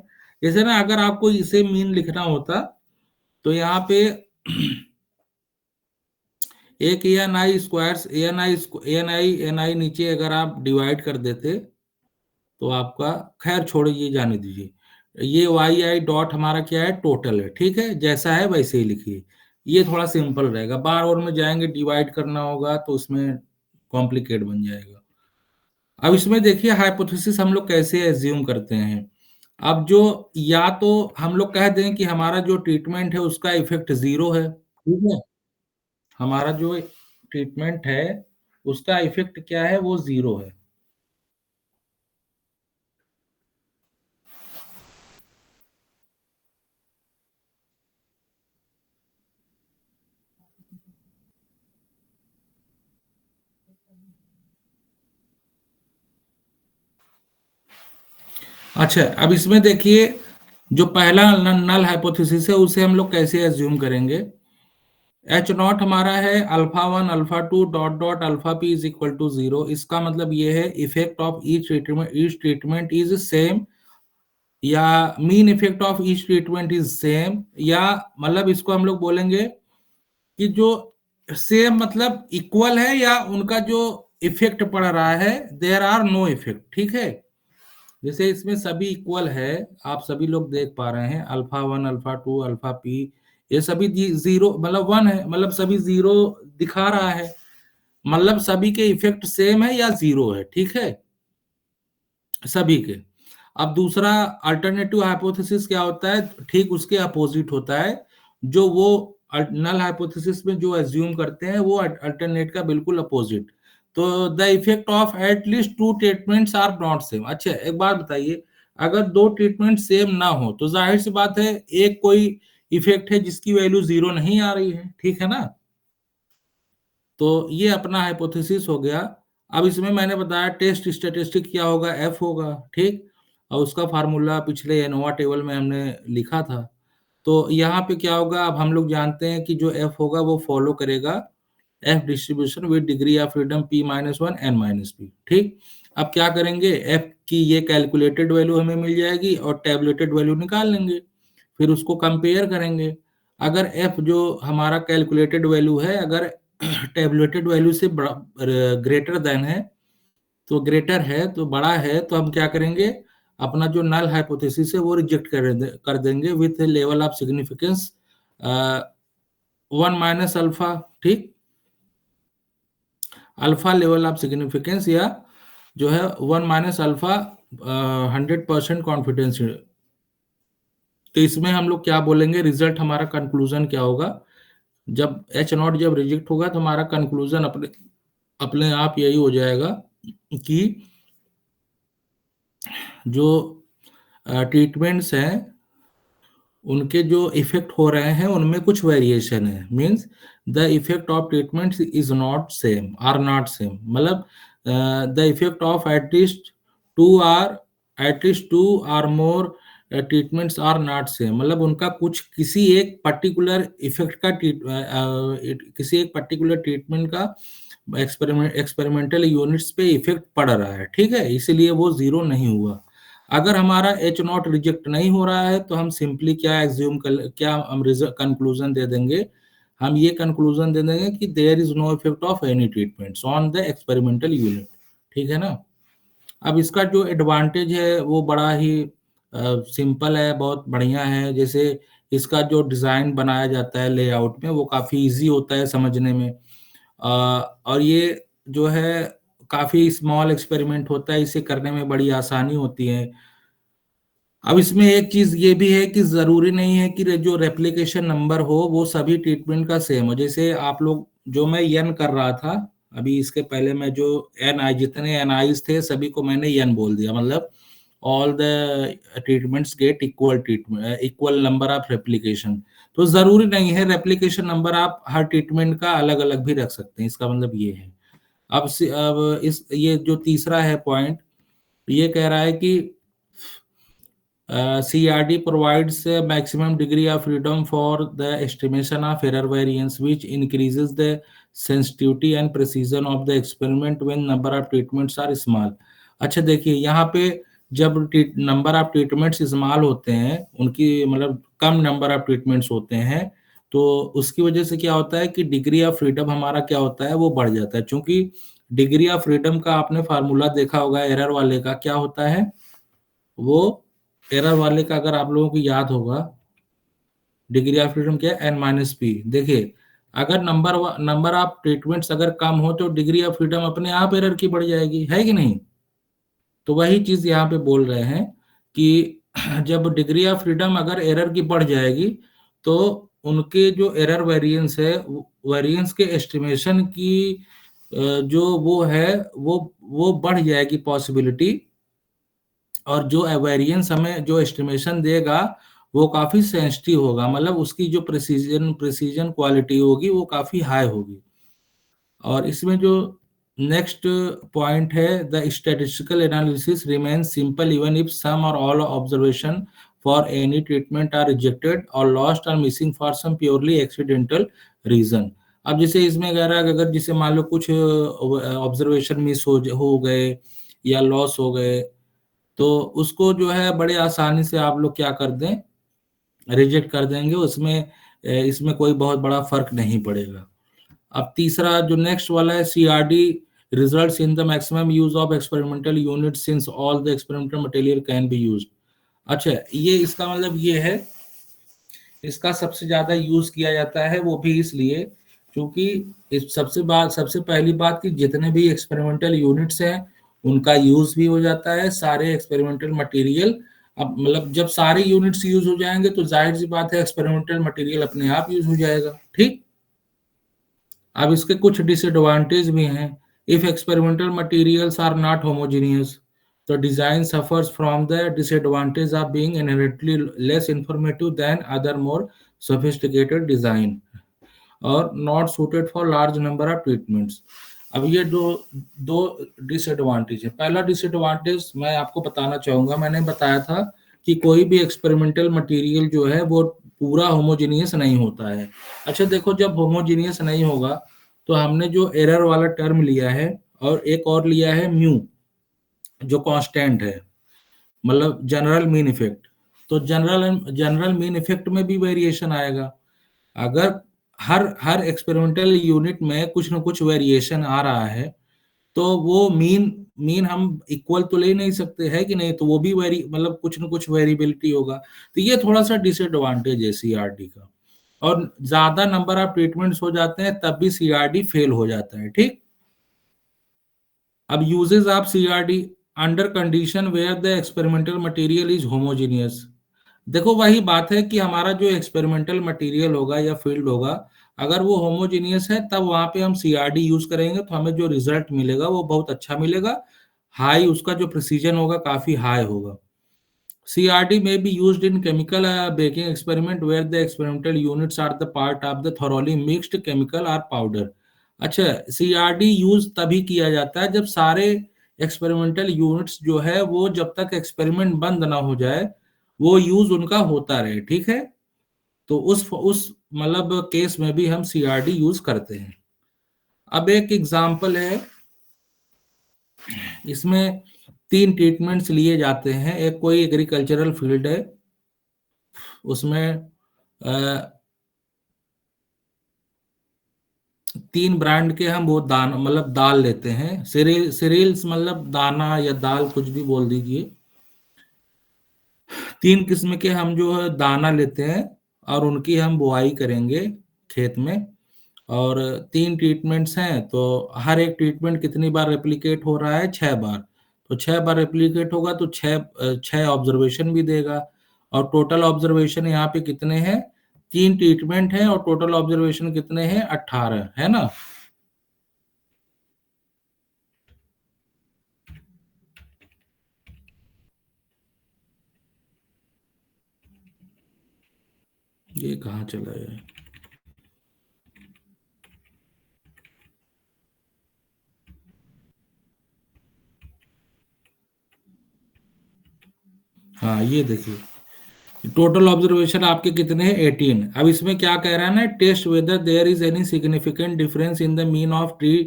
जैसे ना अगर आपको इसे मीन लिखना होता तो यहाँ पे एक एन आई स्क्वायर एन आई नीचे अगर आप डिवाइड कर देते तो आपका, खैर छोड़िए, जाने दीजिए। ये वाई आई डॉट हमारा क्या है, टोटल है। ठीक है, जैसा है वैसे ही लिखिए, ये थोड़ा सिंपल रहेगा। बार और में जाएंगे डिवाइड करना होगा तो उसमें कॉम्प्लिकेट बन जाएगा। अब इसमें देखिए हाइपोथेसिस हम लोग कैसे एज्यूम करते हैं। अब जो, या तो हम लोग कह दें कि हमारा जो ट्रीटमेंट है उसका इफेक्ट जीरो है। ठीक है, हमारा जो ट्रीटमेंट है उसका इफेक्ट क्या है, वो जीरो है। अच्छा, अब इसमें देखिए जो पहला नल हाइपोथेसिस है उसे हम लोग कैसे एज्यूम करेंगे। एच नॉट हमारा है alpha one alpha two dot dot alpha P is equal to zero. इसका मतलब ये है effect of each treatment is same, या mean effect of each treatment is same, या मतलब इसको हम लोग बोलेंगे कि जो सेम मतलब इक्वल है, या उनका जो इफेक्ट पड़ रहा है देयर आर नो इफेक्ट। ठीक है, जैसे इसमें सभी इक्वल है, आप सभी लोग देख पा रहे हैं, alpha one alpha to alpha P, ये सभी जीरो मतलब वन है, मतलब सभी जीरो दिखा रहा है, मतलब सभी के इफेक्ट सेम है या जीरो है। ठीक है, सभी के। अब दूसरा अल्टरनेटिव हाइपोथेसिस क्या होता है, ठीक उसके अपोजिट होता है। जो वो नल हाइपोथेसिस में जो एज्यूम करते हैं वो अल्टरनेट का बिल्कुल अपोजिट। तो the effect of at least two treatments are not same. अच्छा, एक बात बताइए, अगर दो ट्रीटमेंट सेम ना हो तो जाहिर सी बात है एक कोई इफेक्ट है जिसकी वैल्यू जीरो नहीं आ रही है। ठीक है ना, तो ये अपना हाइपोथेसिस हो गया। अब इसमें मैंने बताया टेस्ट स्टेटिस्टिक क्या होगा, एफ होगा। ठीक, और उसका फार्मूला पिछले एनोवा टेबल में हमने लिखा था। तो यहाँ पे क्या होगा, अब हम लोग जानते हैं कि जो एफ होगा वो फॉलो करेगा F distribution with degree of freedom P minus one N minus P. ठीक, अब क्या करेंगे, एफ की ये कैलकुलेटेड वैल्यू हमें मिल जाएगी और टैबुलेटेड वैल्यू निकाल लेंगे, फिर उसको कंपेयर करेंगे। अगर एफ जो हमारा कैलकुलेटेड वैल्यू है अगर टेबुलेटेड वैल्यू से ग्रेटर देन है, तो ग्रेटर है तो बड़ा है, तो हम क्या करेंगे, अपना जो नल हाइपोथेसिस है वो रिजेक्ट कर देंगे with level of significance one minus alpha. ठीक, अल्फा लेवल ऑफ सिग्निफिकेंस, या जो है वन माइनस अल्फा 100% कॉन्फिडेंस। तो इसमें हम लोग क्या बोलेंगे, रिजल्ट हमारा कंक्लूजन क्या होगा, जब एच नॉट जब रिजेक्ट होगा तो हमारा कंक्लूजन अपने अपने आप यही हो जाएगा कि जो ट्रीटमेंट्स हैं उनके जो इफेक्ट हो रहे हैं उनमें कुछ वेरिएशन है। Means the effect of treatments is not same, or not same, मतलब the effect of at least two or more treatments are not same, मतलब उनका कुछ किसी एक पर्टिकुलर इफेक्ट का किसी एक पर्टिकुलर ट्रीटमेंट का एक्सपेरिमेंटल यूनिट्स पे इफेक्ट पड़ रहा है। ठीक है, इसीलिए वो जीरो नहीं हुआ। अगर हमारा एच नॉट रिजेक्ट नहीं हो रहा है तो हम सिंपली क्या एज्यूम कर, क्या हम कंक्लूजन दे देंगे, हम ये कंक्लूजन दे देंगे कि there is no effect of any treatments on the experimental unit. ठीक है ना, अब इसका जो एडवांटेज है वो बड़ा ही सिंपल है, बहुत बढ़िया है। जैसे इसका जो डिज़ाइन बनाया जाता है लेआउट में वो काफ़ी इजी होता है समझने में, और ये जो है काफ़ी स्मॉल एक्सपेरिमेंट होता है, इसे करने में बड़ी आसानी होती है। अब इसमें एक चीज ये भी है कि जरूरी नहीं है कि जो रेप्लिकेशन नंबर हो वो सभी ट्रीटमेंट का सेम हो। जैसे आप लोग, जो मैं एन कर रहा था अभी, इसके पहले मैं जो एन आई, जितने एन आईज थे सभी को मैंने एन बोल दिया, मतलब all the treatments get equal number of replication. तो जरूरी नहीं है रेप्लिकेशन नंबर, आप हर ट्रीटमेंट का अलग अलग भी रख सकते हैं, इसका मतलब ये है। अब इस ये जो तीसरा है पॉइंट, ये कह रहा है कि CRD provides a maximum degree of freedom for the estimation of error variance, which increases the sensitivity and precision of the experiment when number of treatments are small. अच्छा देखिए यहाँ पे जब नंबर ऑफ ट्रीटमेंट्स स्मॉल होते हैं, उनकी मतलब कम number of treatments होते हैं, तो उसकी वजह से क्या होता है कि डिग्री ऑफ फ्रीडम हमारा क्या होता है वो बढ़ जाता है। चूंकि डिग्री ऑफ फ्रीडम का आपने फार्मूला देखा होगा एरर वाले का, क्या होता है वो, एरर वाले का अगर आप लोगों को याद होगा, डिग्री ऑफ फ्रीडम क्या है, n-p। देखिए अगर नंबर ऑफ ट्रीटमेंट्स अगर कम हो तो डिग्री ऑफ फ्रीडम अपने आप एरर की बढ़ जाएगी, है कि नहीं। तो वही चीज यहाँ पे बोल रहे हैं कि जब डिग्री ऑफ फ्रीडम अगर एरर की बढ़ जाएगी तो उनके जो एरर वेरिएंस है, वेरिएंस के एस्टिमेशन की जो वो है वो बढ़ जाएगी पॉसिबिलिटी, और जो वेरिएंस हमें जो एस्टिमेशन देगा वो काफी सेंसिटिव होगा, मतलब उसकी जो प्रिसीजन क्वालिटी होगी वो काफी हाई होगी। और इसमें जो नेक्स्ट पॉइंट है, the statistical analysis remain simple even if some or all observation for any treatment are rejected or lost or missing for some purely accidental reason. अब जैसे इसमें कह रहा है कि अगर जिसे मान लो कुछ ऑब्जर्वेशन मिस हो गए या लॉस हो गए, तो उसको जो है बड़े आसानी से आप लोग क्या कर दें, रिजेक्ट कर देंगे, उसमें इसमें कोई बहुत बड़ा फर्क नहीं पड़ेगा। अब तीसरा जो नेक्स्ट वाला है, CRD results in the maximum use of experimental unit since all the experimental material can be used. अच्छा, ये इसका मतलब ये है, इसका सबसे ज्यादा यूज किया जाता है वो भी इसलिए क्योंकि इस सबसे पहली बात कि जितने भी एक्सपेरिमेंटल यूनिट्स हैं उनका यूज भी हो जाता है, सारे एक्सपेरिमेंटल मटेरियल। अब मतलब जब सारे यूनिट्स यूज हो जाएंगे तो जाहिर सी बात है एक्सपेरिमेंटल मटेरियल अपने आप यूज हो जाएगा, ठीक। अब इसके कुछ डिसएडवांटेज भी हैं। If experimental materials are not homogeneous, तो design suffers from the disadvantage of being inherently less informative than other more sophisticated design और not suited for large number of treatments. अब ये दो दो डिसएडवांटेज है। पहला डिसएडवांटेज मैं आपको बताना चाहूंगा, मैंने बताया था कि कोई भी एक्सपेरिमेंटल मटेरियल जो है वो पूरा होमोजेनियस नहीं होता है। अच्छा देखो, जब होमोजेनियस नहीं होगा तो हमने जो एरर वाला टर्म लिया है और एक और लिया है म्यू जो कांस्टेंट है, मतलब जनरल मीन इफेक्ट। तो जनरल मीन इफेक्ट में भी वेरिएशन आएगा। अगर हर हर एक्सपेरिमेंटल यूनिट में कुछ ना कुछ वेरिएशन आ रहा है तो वो मीन मीन हम इक्वल तो ले नहीं सकते, है कि नहीं, तो वो भी वेरी मतलब कुछ ना कुछ वेरिएबिलिटी होगा। तो ये थोड़ा सा डिसएडवांटेज है सीआरडी का। और ज्यादा नंबर ऑफ ट्रीटमेंट्स हो जाते हैं तब भी सीआरडी फेल हो जाता है, ठीक। अब uses of CRD under condition where the experimental material is homogeneous. देखो वही बात है कि हमारा जो एक्सपेरिमेंटल मटेरियल होगा या फील्ड होगा, अगर वो होमोजेनियस है तब वहां पे हम सीआरडी यूज करेंगे तो हमें जो रिजल्ट मिलेगा वो बहुत अच्छा मिलेगा, हाई उसका जो प्रिसीजन होगा काफी हाई होगा। CRD may be used in chemical baking experiment where the experimental units are the part of the thoroughly mixed chemical or powder। अच्छा, CRD यूज तभी किया जाता है जब सारे एक्सपेरिमेंटल यूनिट्स जो है वो जब तक एक्सपेरिमेंट बंद ना हो जाए वो यूज उनका होता रहे, ठीक है। तो उस मतलब केस में भी हम सीआरडी यूज करते हैं। अब एक एग्जांपल है, इसमें 3 ट्रीटमेंट्स लिए जाते हैं। एक कोई एग्रीकल्चरल फील्ड है, उसमें अ, 3 ब्रांड के हम वो दान मतलब दाल लेते हैं, सीरियल्स मतलब दाना या दाल कुछ भी बोल दीजिए। 3 किस्म के हम जो है दाना लेते हैं और उनकी हम बुआई करेंगे खेत में। और 3 ट्रीटमेंट्स हैं तो हर एक ट्रीटमेंट कितनी बार रेप्लिकेट हो रहा है, 6 बार। तो 6 बार रेप्लिकेट होगा तो छह ऑब्जर्वेशन भी देगा। और टोटल ऑब्जर्वेशन यहाँ पे कितने हैं, 3 ट्रीटमेंट है और टोटल ऑब्जर्वेशन कितने हैं, 18 है ना। ये कहाँ चला है। हाँ हाँ ये देखिए, टोटल ऑब्जर्वेशन आपके कितने हैं 18। अब इसमें क्या कह रहा है ना, test whether there is any significant difference in the mean of three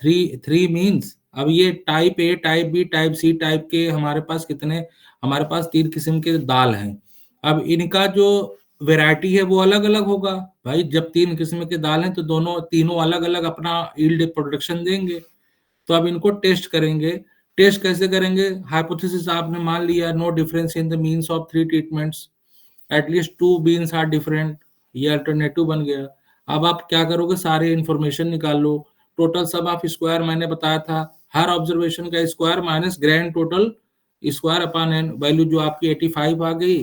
three three means. अब ये type A, type B, type C type के हमारे पास कितने, हमारे पास 3 किस्म के दाल हैं। अब इनका जो वैरायटी है वो अलग अलग होगा। भाई जब 3 किस्म के दाल हैं तो दोनों तीनों अलग अलग अपना यील्ड प्रोडक्शन देंगे। तो अब इनको टेस्ट करेंगे। टेस्ट कैसे करेंगे, हाइपोथेसिस आपने मान लिया, no difference in the means of 3 treatments, at least 2 means are different, ये अल्टरनेटिव बन गया। अब आप क्या करोगे, सारे इंफॉर्मेशन निकाल लो। टोटल सम ऑफ स्क्वायर मैंने बताया था, हर ऑब्जर्वेशन का square minus grand total square upon N, value जो आपकी 85 आ गई,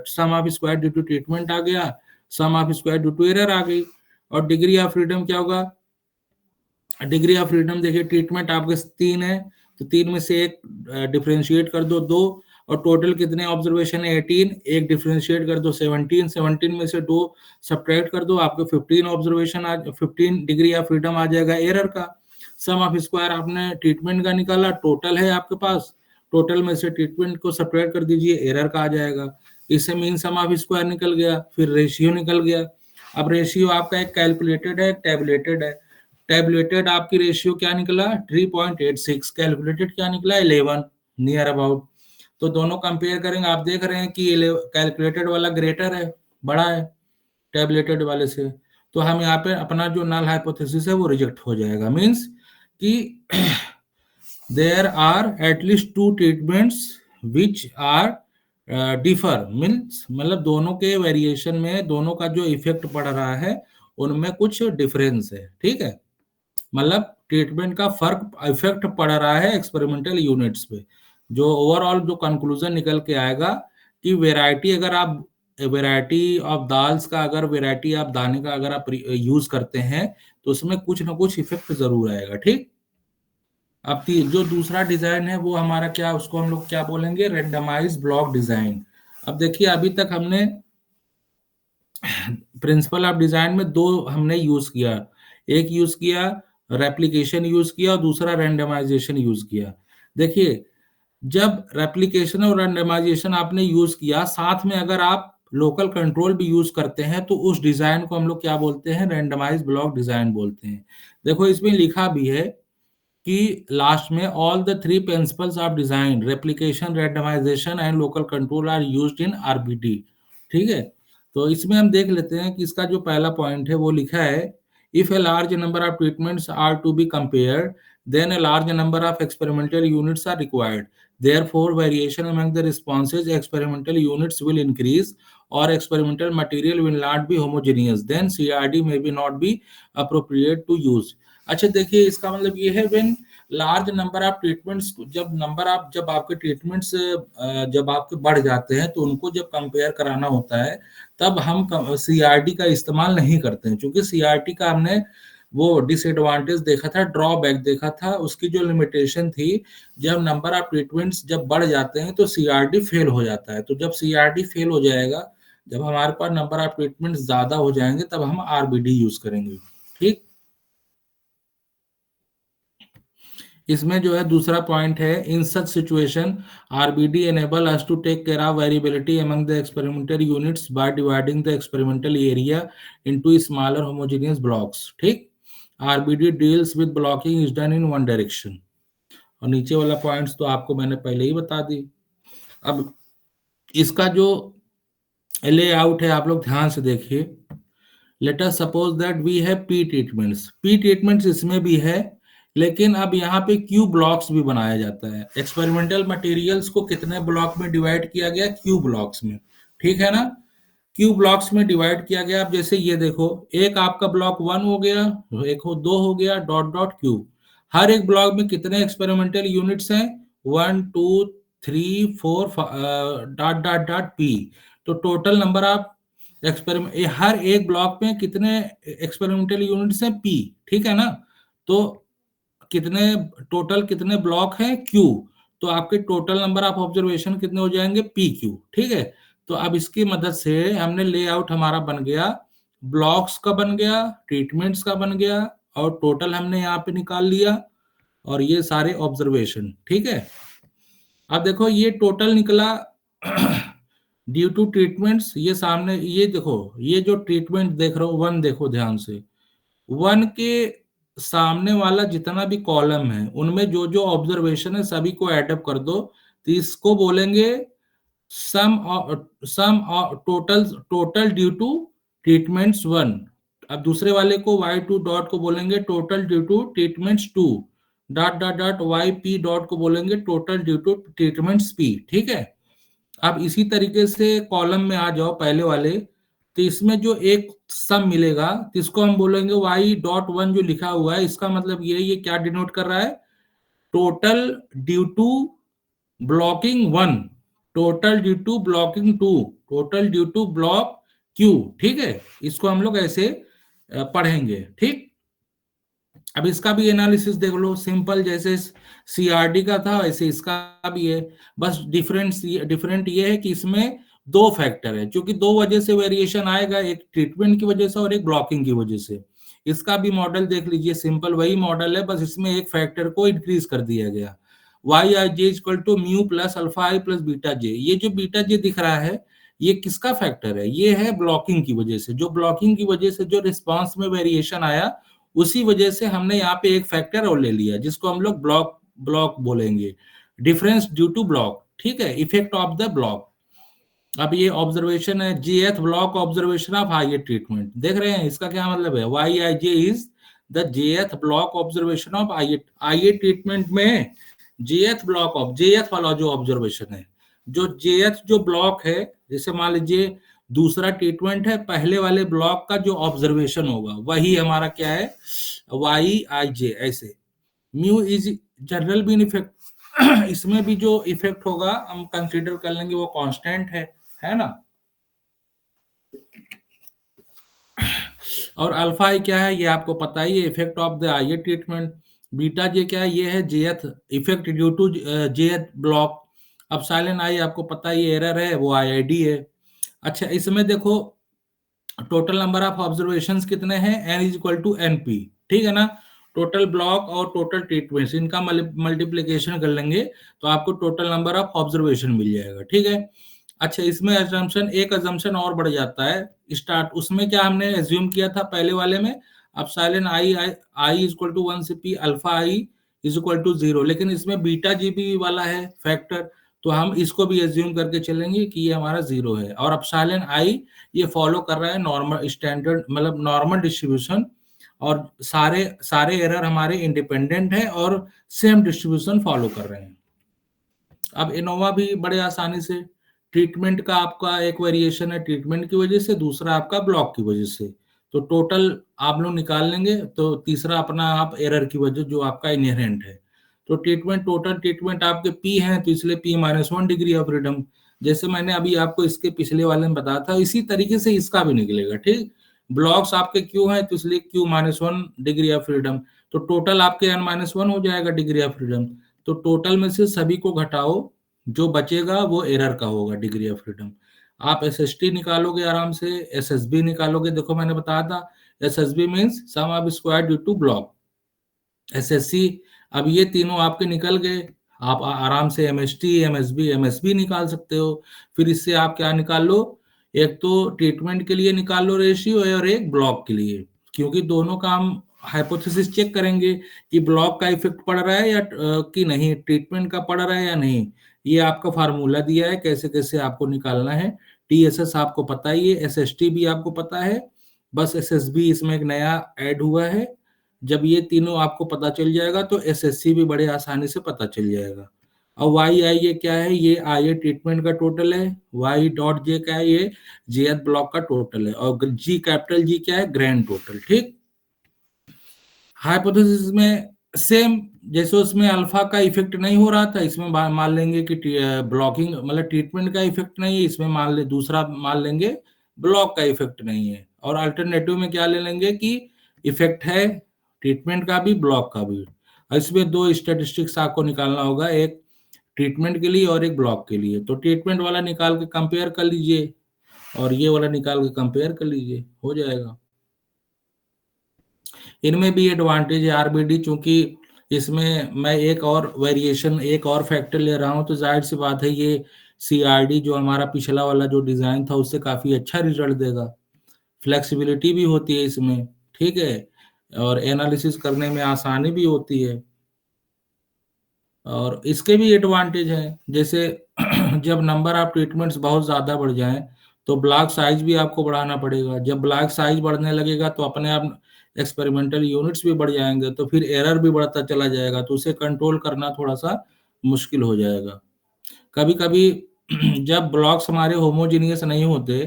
sum of square due to treatment आ गया, sum of square due to error आ गई। और डिग्री ऑफ फ्रीडम क्या होगा, डिग्री ऑफ फ्रीडम देखिए, ट्रीटमेंट आपके 3 है तो 3 में से एक डिफरेंशिएट कर दो 2, और टोटल कितने ऑब्जर्वेशन है 18, एक डिफरेंशिएट कर दो 17, 17 में से 2 सब्ट्रैक्ट कर दो, आपके 15 ऑब्जर्वेशन 15 डिग्री ऑफ फ्रीडम आ जाएगा एरर का। सम ऑफ स्क्वायर आपने ट्रीटमेंट का निकाला, टोटल है आपके पास, टोटल में से ट्रीटमेंट को सब्ट्रैक्ट कर दीजिए, एरर का आ जाएगा। इससे मीन सम ऑफ स्क्वायर निकल गया, फिर रेशियो निकल गया। अब रेशियो आपका एक कैलकुलेटेड है, एक टैबुलेटेड है। टैबुलेटेड आपकी रेशियो क्या निकला 3.86, कैलकुलेटेड क्या निकला 11 नियर अबाउट। तो दोनों कंपेयर करेंगे, आप देख रहे हैं कि कैलकुलेटेड वाला ग्रेटर है, बड़ा है टैबुलेटेड वाले से। तो हम यहाँ पे अपना जो नल हाइपोथेसिस है वो रिजेक्ट हो जाएगा। मींस कि there are at least 2 treatments which are differ, means मतलब दोनों के वेरिएशन में, दोनों का जो इफेक्ट पड़ रहा है उनमें कुछ डिफरेंस है। ठीक है, मतलब ट्रीटमेंट का फर्क इफेक्ट पड़ रहा है एक्सपेरिमेंटल यूनिट्स पे। जो ओवरऑल जो कंक्लूजन निकल के आएगा कि वैरायटी, अगर आप वैरायटी ऑफ दाल्स का, अगर वैरायटी ऑफ दाने का अगर आप यूज करते हैं तो उसमें कुछ ना कुछ इफेक्ट जरूर आएगा। ठीक, अब जो दूसरा डिजाइन है वो हमारा क्या, उसको हम लोग क्या बोलेंगे, रेंडमाइज ब्लॉक डिजाइन। अब देखिए अभी तक हमने प्रिंसिपल ऑफ डिजाइन में 2 हमने यूज किया, एक यूज किया रेप्लिकेशन यूज किया और दूसरा रैंडमाइजेशन यूज किया। देखिए जब रेप्लिकेशन और रैंडमाइजेशन आपने यूज किया, साथ में अगर आप लोकल कंट्रोल भी यूज करते हैं तो उस डिजाइन को हम लोग क्या बोलते हैं, रैंडमाइज ब्लॉक डिजाइन बोलते हैं। देखो इसमें लिखा भी है कि लास्ट में all the 3 principles of design, replication, randomisation and local control are used in RBD. ठीक है, तो इसमें हम देख लेते हैं कि इसका जो पहला पॉइंट है वो लिखा है, if a large number of treatments are to be compared then a large number of experimental units are required, therefore variation among the responses experimental units will increase or experimental material will not be homogeneous, then CRD may be not be appropriate to use। अच्छा देखिए इसका मतलब ये है, when large number of treatments, जब आपके treatments जब आपके बढ़ जाते हैं तो उनको जब कंपेयर कराना होता है तब हम सीआरडी का इस्तेमाल नहीं करते हैं, क्योंकि सीआरडी का हमने वो डिसएडवांटेज देखा था, ड्रॉबैक देखा था, उसकी जो लिमिटेशन थी, जब नंबर ऑफ ट्रीटमेंट्स जब बढ़ जाते हैं तो सीआरडी फेल हो जाता है। तो जब सीआरडी फेल हो जाएगा, जब हमारे पास नंबर ऑफ ट्रीटमेंट्स ज्यादा हो जाएंगे तब हम आरबीडी यूज करेंगे। ठीक, इसमें जो है दूसरा पॉइंट है, in such situation RBD enable us to take care of variability among the experimental units by dividing the experimental area into smaller homogeneous blocks. ठीक, RBD deals with blocking is done in one direction. और नीचे वाला points तो आपको मैंने पहले ही बता दी। अब इसका जो लेआउट है आप लोग ध्यान से देखिए। Let us suppose that we have P treatments इसमें भी है, लेकिन अब यहाँ पे क्यू ब्लॉक्स भी बनाया जाता है। एक्सपेरिमेंटल मटेरियल्स को कितने ब्लॉक में डिवाइड किया गया, क्यू ब्लॉक्स में। ठीक है ना, क्यू ब्लॉक्स में डिवाइड किया गया। अब जैसे ये देखो, एक आपका ब्लॉक 1 हो गया, एक 2 हो गया, डॉट डॉट क्यू। हर एक ब्लॉक में कितने एक्सपेरिमेंटल यूनिट्स हैं, 1 2 3 4 डॉट डॉट डॉट पी। तो टोटल नंबर ऑफ एक्सपेरिमेंट, हर एक ब्लॉक में कितने एक्सपेरिमेंटल यूनिट्स हैं, पी। ठीक है ना, तो कितने टोटल कितने ब्लॉक हैं, क्यू। तो आपके टोटल नंबर ऑफ ऑब्जर्वेशन कितने हो जाएंगे, पी क्यू। ठीक है, तो अब इसकी मदद से हमने लेआउट हमारा बन गया, ब्लॉक्स का बन गया, ट्रीटमेंट्स का बन गया, और टोटल हमने यहाँ पे निकाल लिया, और ये सारे ऑब्जर्वेशन। ठीक है, अब देखो ये टोटल निकला ड्यू टू ट्रीटमेंट्स, ये सामने ये देखो, ये जो ट्रीटमेंट देख रहे हो वन, देखो ध्यान से, वन के सामने वाला जितना भी कॉलम है उनमें जो जो ऑब्जर्वेशन है सभी को एडअप कर दो, तो इसको बोलेंगे sum sum total total due to treatments one. अब दूसरे वाले को वाई टू डॉट को बोलेंगे total due to treatments two, dot dot dot Y P dot को बोलेंगे total due to treatments P. ठीक है, अब इसी तरीके से कॉलम में आ जाओ पहले वाले, तो इसमें जो एक सम मिलेगा तो इसको हम बोलेंगे वाई डॉट वन, जो लिखा हुआ है इसका मतलब ये क्या डिनोट कर रहा है, total due to blocking one, total due to blocking two, total due to block Q. ठीक है, इसको हम लोग ऐसे पढ़ेंगे। ठीक, अब इसका भी एनालिसिस देख लो, सिंपल, जैसे सीआरडी का था वैसे इसका भी है, बस डिफरेंट ये है कि इसमें दो फैक्टर है, क्योंकि दो वजह से वेरिएशन आएगा, एक ट्रीटमेंट की वजह से और एक ब्लॉकिंग की वजह से। इसका भी मॉडल देख लीजिए, सिंपल वही मॉडल है, बस इसमें एक फैक्टर को इंक्रीज कर दिया गया, Y I J equal to mu plus alpha I plus beta J. ये जो बीटा जे दिख रहा है ये किसका फैक्टर है, ये है ब्लॉकिंग की वजह से, जो ब्लॉकिंग की वजह से जो रिस्पॉन्स में वेरिएशन आया उसी वजह से हमने यहाँ पे एक फैक्टर और ले लिया जिसको हम लोग ब्लॉक ब्लॉक बोलेंगे, डिफरेंस ड्यू टू ब्लॉक। ठीक है, इफेक्ट ऑफ द ब्लॉक। अब ये ऑब्जर्वेशन है, jth block observation of ith treatment, देख रहे हैं इसका क्या मतलब है, Y I J is the jth block observation of ith treatment में जेएथ ब्लॉक ऑफ जेएथ वाला जो ऑब्जर्वेशन है, जो जेएथ जो ब्लॉक है, जैसे मान लीजिए दूसरा ट्रीटमेंट है, पहले वाले ब्लॉक का जो ऑब्जर्वेशन होगा वही हमारा क्या है, वाई आई जे। ऐसे mu is general mean effect, इसमें भी जो इफेक्ट होगा हम कंसीडर कर लेंगे वो कांस्टेंट है ना। और अल्फा आई क्या है ये आपको पता ही है, effect of the I treatment. Beta J क्या है, ये है jth effect due to jth block. अब साइलेंट आई आपको पता ही एरर है, वो आईआईडी है। अच्छा, इसमें देखो टोटल नंबर ऑफ ऑब्जर्वेशंस कितने हैं, n is equal to N P. ठीक है ना, टोटल ब्लॉक और टोटल ट्रीटमेंट्स इनका मल्टीप्लीकेशन कर लेंगे तो आपको टोटल नंबर ऑफ ऑब्जर्वेशन मिल जाएगा। ठीक है, अच्छा इसमें अजम्पशन, एक अजम्पशन और बढ़ जाता है स्टार्ट, उसमें क्या हमने एज्यूम किया था पहले वाले में, अब silent I I is equal to one से P alpha I is equal to zero, लेकिन इसमें बीटा जीबी वाला है फैक्टर, तो हम इसको भी एज्यूम करके चलेंगे कि ये हमारा जीरो है। और अब साइलेंट आई ये फॉलो कर रहा है नॉर्मल स्टैंडर्ड, मतलब नॉर्मल डिस्ट्रीब्यूशन, और सारे सारे एरर हमारे इंडिपेंडेंट है और सेम डिस्ट्रीब्यूशन फॉलो कर रहे हैं। अब इनोवा भी बड़े आसानी से, ट्रीटमेंट का आपका एक वेरिएशन है ट्रीटमेंट की वजह से, दूसरा आपका ब्लॉक की वजह से, तो टोटल आप लोग निकाल लेंगे, तो तीसरा अपना आप एरर की वजह जो आपका इनहेरेंट है। तो ट्रीटमेंट, टोटल ट्रीटमेंट आपके पी हैं तो इसलिए P minus one degree of freedom, जैसे मैंने अभी आपको इसके पिछले वाले में बताया था इसी तरीके से इसका भी निकलेगा। ठीक, ब्लॉक्स आपके क्यू हैं तो इसलिए Q minus one degree of freedom, तो टोटल आपके एन माइनस वन हो जाएगा डिग्री ऑफ फ्रीडम। तो टोटल में से सभी को घटाओ, जो बचेगा वो एरर का होगा डिग्री ऑफ फ्रीडम। आप एसएसटी निकालोगे आराम से, एसएसबी निकालोगे, देखो मैंने बताया था SSB means sum of square due to block, SSC. अब ये तीनों आपके निकल गए, आप आराम से एमएसटी एमएसबी एमएसबी निकाल सकते हो। फिर इससे आप क्या निकाल लो, एक तो ट्रीटमेंट के लिए निकाल लो रेशियो और एक ब्लॉक के लिए, क्योंकि दोनों का हम हाइपोथेसिस चेक करेंगे कि ब्लॉक का इफेक्ट पड़ रहा है या कि नहीं, ट्रीटमेंट का पड़ रहा है या नहीं। ये आपका फार्मूला दिया है कैसे कैसे आपको निकालना है। टीएसएस आपको पता ही है, एसएसटी भी आपको पता है, बस एसएसबी इसमें एक नया ऐड हुआ है। जब ये तीनों आपको पता चल जाएगा तो एसएससी भी बड़े आसानी से पता चल जाएगा। अब वाई आई ये क्या है, ये आई ट्रीटमेंट का टोटल है, वाई डॉट जे क्या है, ये जेएथ ब्लॉक का टोटल है, और जी कैपिटल जी क्या है, ग्रैंड टोटल। ठीक, हाइपोथेसिस में सेम, जैसे उसमें अल्फा का इफेक्ट नहीं हो रहा था, इसमें मान लेंगे कि ब्लॉकिंग मतलब ट्रीटमेंट का इफेक्ट नहीं है, इसमें मान ले दूसरा मान लेंगे ब्लॉक का इफेक्ट नहीं है, और अल्टरनेटिव में क्या ले लेंगे कि इफेक्ट है ट्रीटमेंट का भी ब्लॉक का भी। इसमें दो स्टेटिस्टिक्स आपको निकालना होगा, एक ट्रीटमेंट के लिए और एक ब्लॉक के लिए। तो ट्रीटमेंट वाला निकाल के कंपेयर कर लीजिए और ये वाला निकाल के कंपेयर कर लीजिए, हो जाएगा। इनमें भी एडवांटेज है आरबीडी, चूंकि इसमें मैं एक और वेरिएशन एक और फैक्टर ले रहा हूं, तो जाहिर सी बात है ये CRD जो हमारा पिछला वाला जो डिजाइन था उससे काफी अच्छा रिजल्ट देगा। फ्लेक्सिबिलिटी भी होती है इसमें, ठीक है, और एनालिसिस करने में आसानी भी होती है। और इसके भी एडवांटेज हैं, जैसे जब नंबर ऑफ ट्रीटमेंट्स बहुत ज़्यादा बढ़ जाएं तो ब्लॉक साइज भी आपको बढ़ाना पड़ेगा। जब ब्लॉक साइज बढ़ने लगेगा तो अपने आप एक्सपेरिमेंटल यूनिट्स भी बढ़ जाएंगे, तो फिर एरर भी बढ़ता चला जाएगा, तो उसे कंट्रोल करना थोड़ा सा मुश्किल हो जाएगा। कभी कभी जब ब्लॉक्स हमारे होमोजीनियस नहीं होते,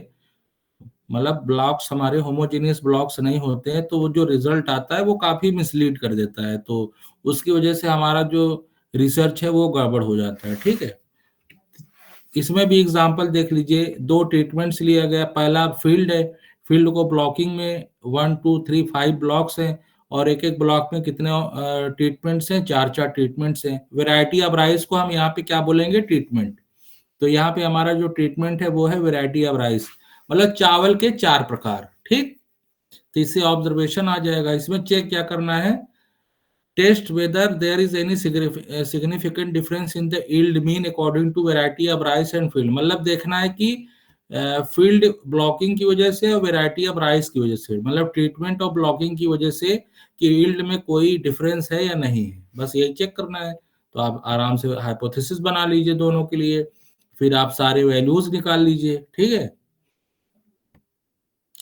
मतलब ब्लॉक्स हमारे होमोजेनियस ब्लॉक्स नहीं होते हैं, तो वो जो रिजल्ट आता है वो काफी मिसलीड कर देता है, तो उसकी वजह से हमारा जो रिसर्च है वो गड़बड़ हो जाता है। ठीक है, इसमें भी एग्जांपल देख लीजिए, 2 ट्रीटमेंट्स लिया गया। पहला फील्ड है, फील्ड को ब्लॉकिंग में 1 2 3 5 ब्लॉक्स हैं, और एक एक ब्लॉक में कितने ट्रीटमेंट्स हैं, 4 ट्रीटमेंट्स हैं। वैरायटी ऑफ राइस को हम यहाँ पे क्या बोलेंगे, ट्रीटमेंट। तो यहाँ पे हमारा जो ट्रीटमेंट है वो है वैरायटी ऑफ राइस, मतलब चावल के 4 प्रकार। ठीक, तो इससे ऑब्जर्वेशन आ जाएगा। इसमें चेक क्या करना है, test whether there is any significant difference in the yield mean according to variety of rice and field. मतलब देखना है कि फील्ड ब्लॉकिंग की वजह से और वैरायटी ऑफ राइस की वजह से, मतलब ट्रीटमेंट और ब्लॉकिंग की वजह से कि यील्ड में कोई डिफरेंस है या नहीं है, बस यही चेक करना है। तो आप आराम से हाइपोथेसिस बना लीजिए दोनों के लिए, फिर आप सारे वैल्यूज निकाल लीजिए। ठीक है,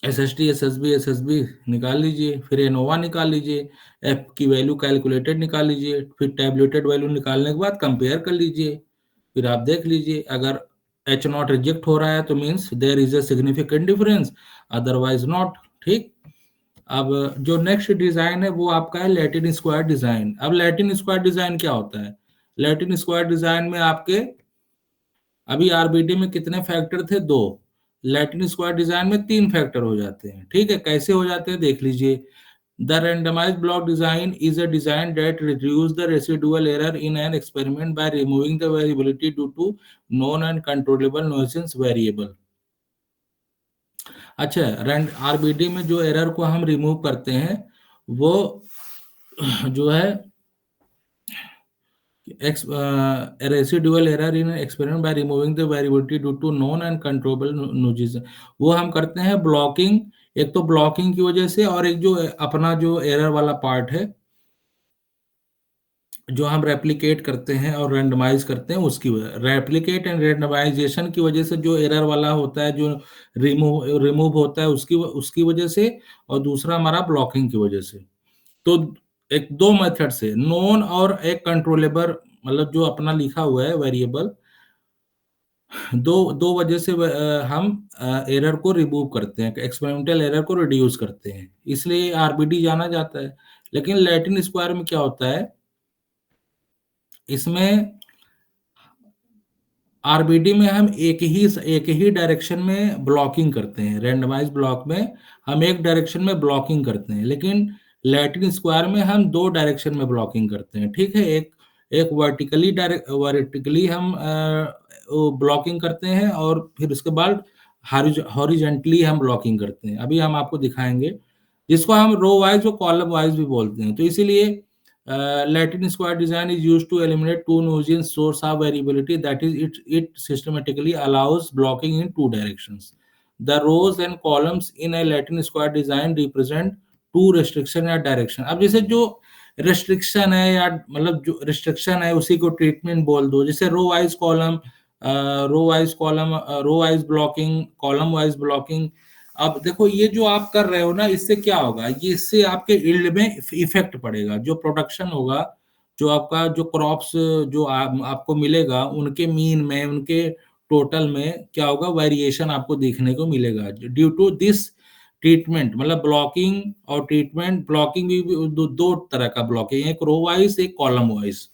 SST SSB निकाल लीजिए, फिर एनोवा निकाल लीजिए, एफ की वैल्यू कैलकुलेटेड निकाल लीजिए, फिर टैबुलेटेड वैल्यू निकालने के बाद कंपेयर कर लीजिए। फिर आप देख लीजिए, अगर H0 रिजेक्ट हो रहा है तो means there is a significant difference, otherwise not. ठीक, अब जो नेक्स्ट डिजाइन है वो आपका है लैटिन स्क्वायर डिजाइन। अब लैटिन स्क्वायर डिजाइन क्या होता है, लैटिन स्क्वायर डिजाइन में आपके अभी आरबीडी में कितने फैक्टर थे, 2। लैटिन स्क्वायर डिजाइन में 3 फैक्टर हो जाते हैं। ठीक है, कैसे हो जाते हैं देख लीजिए। The randomized block design is a design that reduces the residual error in an experiment by removing the variability due to known and controllable nuisance variable। अच्छा, आरबीडी में जो एरर को हम रिमूव करते हैं वो जो है residual error in experiment by removing the variability due to known and controllable noise, वो हम करते हैं ब्लॉकिंग। एक तो ब्लॉकिंग की वजह से, और एक जो अपना जो एरर वाला पार्ट है जो हम रेप्लिकेट करते हैं और रैंडमाइज करते हैं, उसकी वजह, रेप्लिकेट एंड रैंडमाइजेशन की वजह से जो एरर वाला होता है, जो रिमूव होता है उसकी वजह से, और दूसरा हमारा ब्लॉकिंग की वजह से। तो एक 2 मेथड से, नोन और एक कंट्रोलेबल, मतलब जो अपना लिखा हुआ है वेरिएबल, दो दो वजह से हम एरर को रिमूव करते हैं, एक्सपेरिमेंटल एरर को रिड्यूस करते हैं, इसलिए आरबीडी जाना जाता है। लेकिन लैटिन स्क्वायर में क्या होता है, इसमें आरबीडी में हम एक ही डायरेक्शन में ब्लॉकिंग करते हैं। रैंडमाइज ब्लॉक में हम एक डायरेक्शन में ब्लॉकिंग करते हैं, लेकिन लैटिन स्क्वायर में हम 2 डायरेक्शन में ब्लॉकिंग करते हैं। ठीक है, एक एक वर्टिकली हम ब्लॉकिंग करते हैं, और फिर उसके बाद हॉरिजेंटली हम ब्लॉकिंग करते हैं। अभी हम आपको दिखाएंगे, जिसको हम रो वाइज और कॉलम वाइज भी बोलते हैं। तो इसीलिए Latin square design is used to eliminate two Gaussian source of variability. That is, it systematically allows blocking in 2 directions. The rows and columns in a Latin square design represent 2 restriction या direction. अब जैसे जो restriction है, या मतलब जो restriction है उसी को treatment बोल दो। जैसे row wise column, row wise blocking, column wise blocking। अब देखो, ये जो आप कर रहे हो ना, इससे क्या होगा, ये इससे आपके यील्ड में इफेक्ट पड़ेगा। जो प्रोडक्शन होगा, जो आपका जो क्रॉप्स जो आपको मिलेगा, उनके मीन में, उनके टोटल में क्या होगा, वेरिएशन आपको देखने को मिलेगा ड्यू टू दिस ट्रीटमेंट। मतलब ब्लॉकिंग और ट्रीटमेंट, ब्लॉकिंग भी दो तरह का ब्लॉकिंग, एक रो वाइज, एक कॉलम वाइज।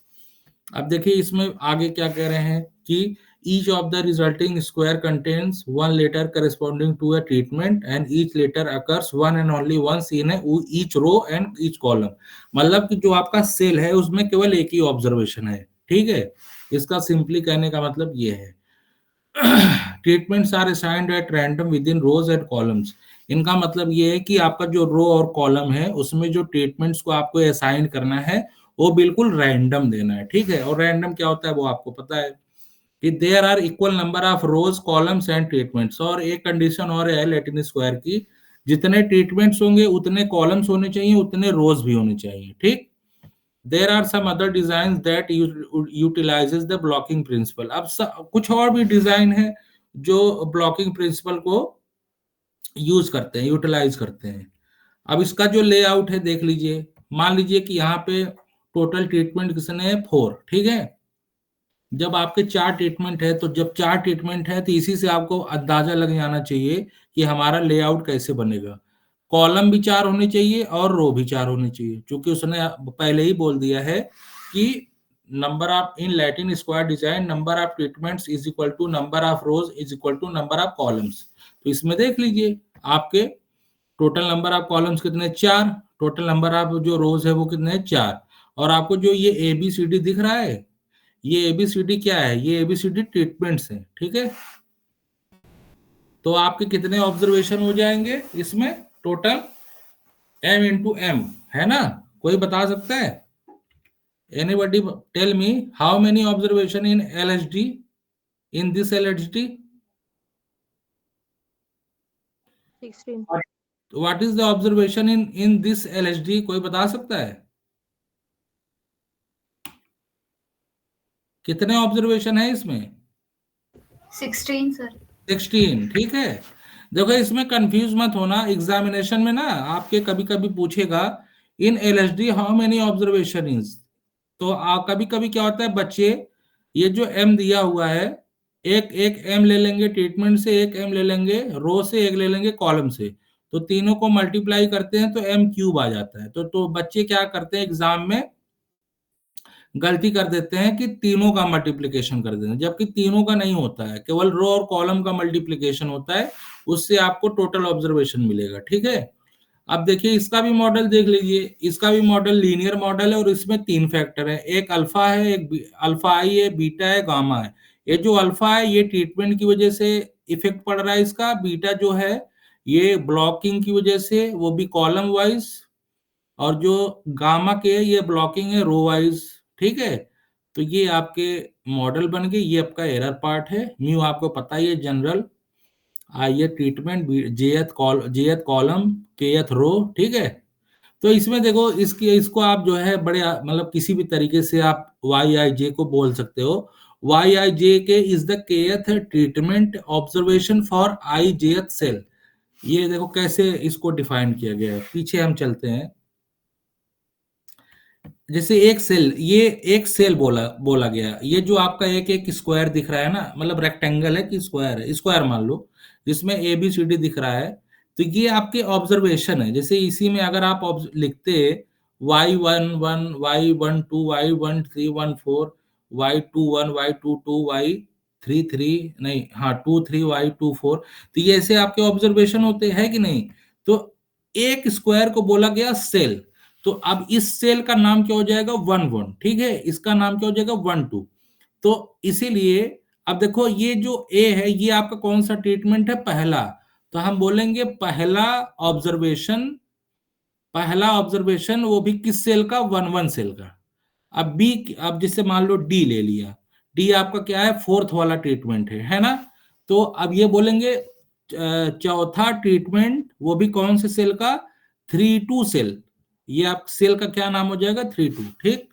अब देखिए इसमें आगे क्या कह रहे हैं कि each of the resulting square contains one letter corresponding to a treatment, and each letter occurs one and only once in each row and each column। मतलब कि जो आपका सेल है उसमें केवल एक ही ऑब्जर्वेशन है। ठीक है, इसका सिंपली कहने का मतलब ये है। Treatments are assigned at random within rows and columns. इनका मतलब ये है कि आपका जो रो और कॉलम है उसमें जो ट्रीटमेंट्स को आपको असाइन करना है वो बिल्कुल रैंडम देना है। ठीक है, और रैंडम क्या होता है वो आपको पता है there are equal number of rows columns and treatments, और एक कंडीशन और है लैटिन स्क्वायर की, जितने ट्रीटमेंट्स होंगे उतने कॉलम्स होने चाहिए, उतने रोज भी होने चाहिए, ठीक। There are some other design that utilises the blocking principle. अब कुछ और भी डिजाइन है जो ब्लॉकिंग प्रिंसिपल को यूज करते हैं, यूटिलाइज करते हैं। अब इसका जो लेआउट है देख लीजिए। मान लीजिए कि यहाँ पे टोटल ट्रीटमेंट किसने है 4, ठीक है। जब आपके 4 ट्रीटमेंट है, तो जब 4 ट्रीटमेंट है तो इसी से आपको अंदाजा लग जाना चाहिए कि हमारा लेआउट कैसे बनेगा। कॉलम भी 4 होने चाहिए और रो भी 4 होने चाहिए, क्योंकि उसने पहले ही बोल दिया है कि number of in Latin square design number of treatments is equal to number of rows is equal to number of columns. तो इसमें देख लीजिए आपके टोटल नंबर ऑफ कॉलम्स कितने 4, टोटल नंबर ऑफ जो रोज है वो कितने 4, और आपको जो ये ABCD दिख रहा है, ये ABCD क्या है, ये ABCD ट्रीटमेंट्स है, ठीक है। तो आपके कितने ऑब्जर्वेशन हो जाएंगे इसमें टोटल, M×M, है ना। कोई बता सकता है? Anybody tell me how many observation in LHD, in this LHD? 16। What is the observation in this LHD? कोई बता सकता है कितने ऑब्जर्वेशन है इसमें? 16 सर। 16, ठीक है। देखो इसमें कंफ्यूज मत होना, एग्जामिनेशन में ना आपके कभी कभी पूछेगा इन LHD how many observation is. तो कभी कभी क्या होता है बच्चे, ये जो M दिया हुआ है, एक एक M ले लेंगे ट्रीटमेंट से, एक M ले लेंगे रो से, एक ले लेंगे कॉलम से, तो तीनों को मल्टीप्लाई करते हैं तो M³ आ जाता है। तो बच्चे क्या करते हैं एग्जाम में, गलती कर देते हैं कि तीनों का मल्टीप्लिकेशन कर देते हैं, जबकि तीनों का नहीं होता है, केवल रो और कॉलम का मल्टीप्लिकेशन होता है, उससे आपको टोटल ऑब्जर्वेशन मिलेगा, ठीक है। अब देखिए इसका भी मॉडल देख लीजिए, इसका भी मॉडल लीनियर मॉडल है और इसमें 3 फैक्टर है, एक अल्फा है, एक अल्फा आई है, बीटा है, गामा है। ये जो अल्फा है ये ट्रीटमेंट की वजह से इफेक्ट पड़ रहा है इसका, बीटा जो है ये ब्लॉकिंग की वजह से, वो भी कॉलम वाइज, और जो गामा के ये ब्लॉकिंग है रो वाइज, ठीक है। तो ये आपके मॉडल बन गए, ये आपका एरर पार्ट है। म्यू आपको पता ही है जनरल, आई ट्रीटमेंट, जेथ कॉलम, केथ रो, ठीक है। तो इसमें देखो इसको आप जो है बड़े मतलब किसी भी तरीके से आप YIJ को बोल सकते हो। YIJ K is the kth treatment observation for IJth cell. ये देखो कैसे इसको डिफाइन किया गया है, पीछे हम चलते हैं। जैसे एक सेल, ये एक सेल बोला बोला गया, ये जो आपका एक एक स्क्वायर दिख रहा है ना, मतलब रेक्टेंगल है कि स्क्वायर है, स्क्वायर मान लो, जिसमें ABCD दिख रहा है, तो ये आपके ऑब्जर्वेशन है। जैसे इसी में अगर आप लिखते Y11, Y12, Y1314, Y21, Y22, Y33, नहीं हाँ 23, Y24, तो ये ऐसे आपके ऑब्जर्वेशन होते हैं कि नहीं। तो एक स्क्वायर को बोला गया सेल, तो अब इस सेल का नाम क्या हो जाएगा 1, ठीक है, इसका नाम क्या हो जाएगा 1, 2। तो इसीलिए अब देखो ये जो ए है ये आपका कौन सा ट्रीटमेंट है, पहला, तो हम बोलेंगे पहला ऑब्जर्वेशन वो भी किस सेल का, 1, 1 सेल का। अब बी, अब जैसे मान लो डी ले लिया, डी आपका क्या है, 4th वाला ट्रीटमेंट है ना। तो अब ये बोलेंगे चौथा ट्रीटमेंट वो भी कौन से सेल का, 3, 2 सेल। ये आप सेल का क्या नाम हो जाएगा, 3, 2, ठीक।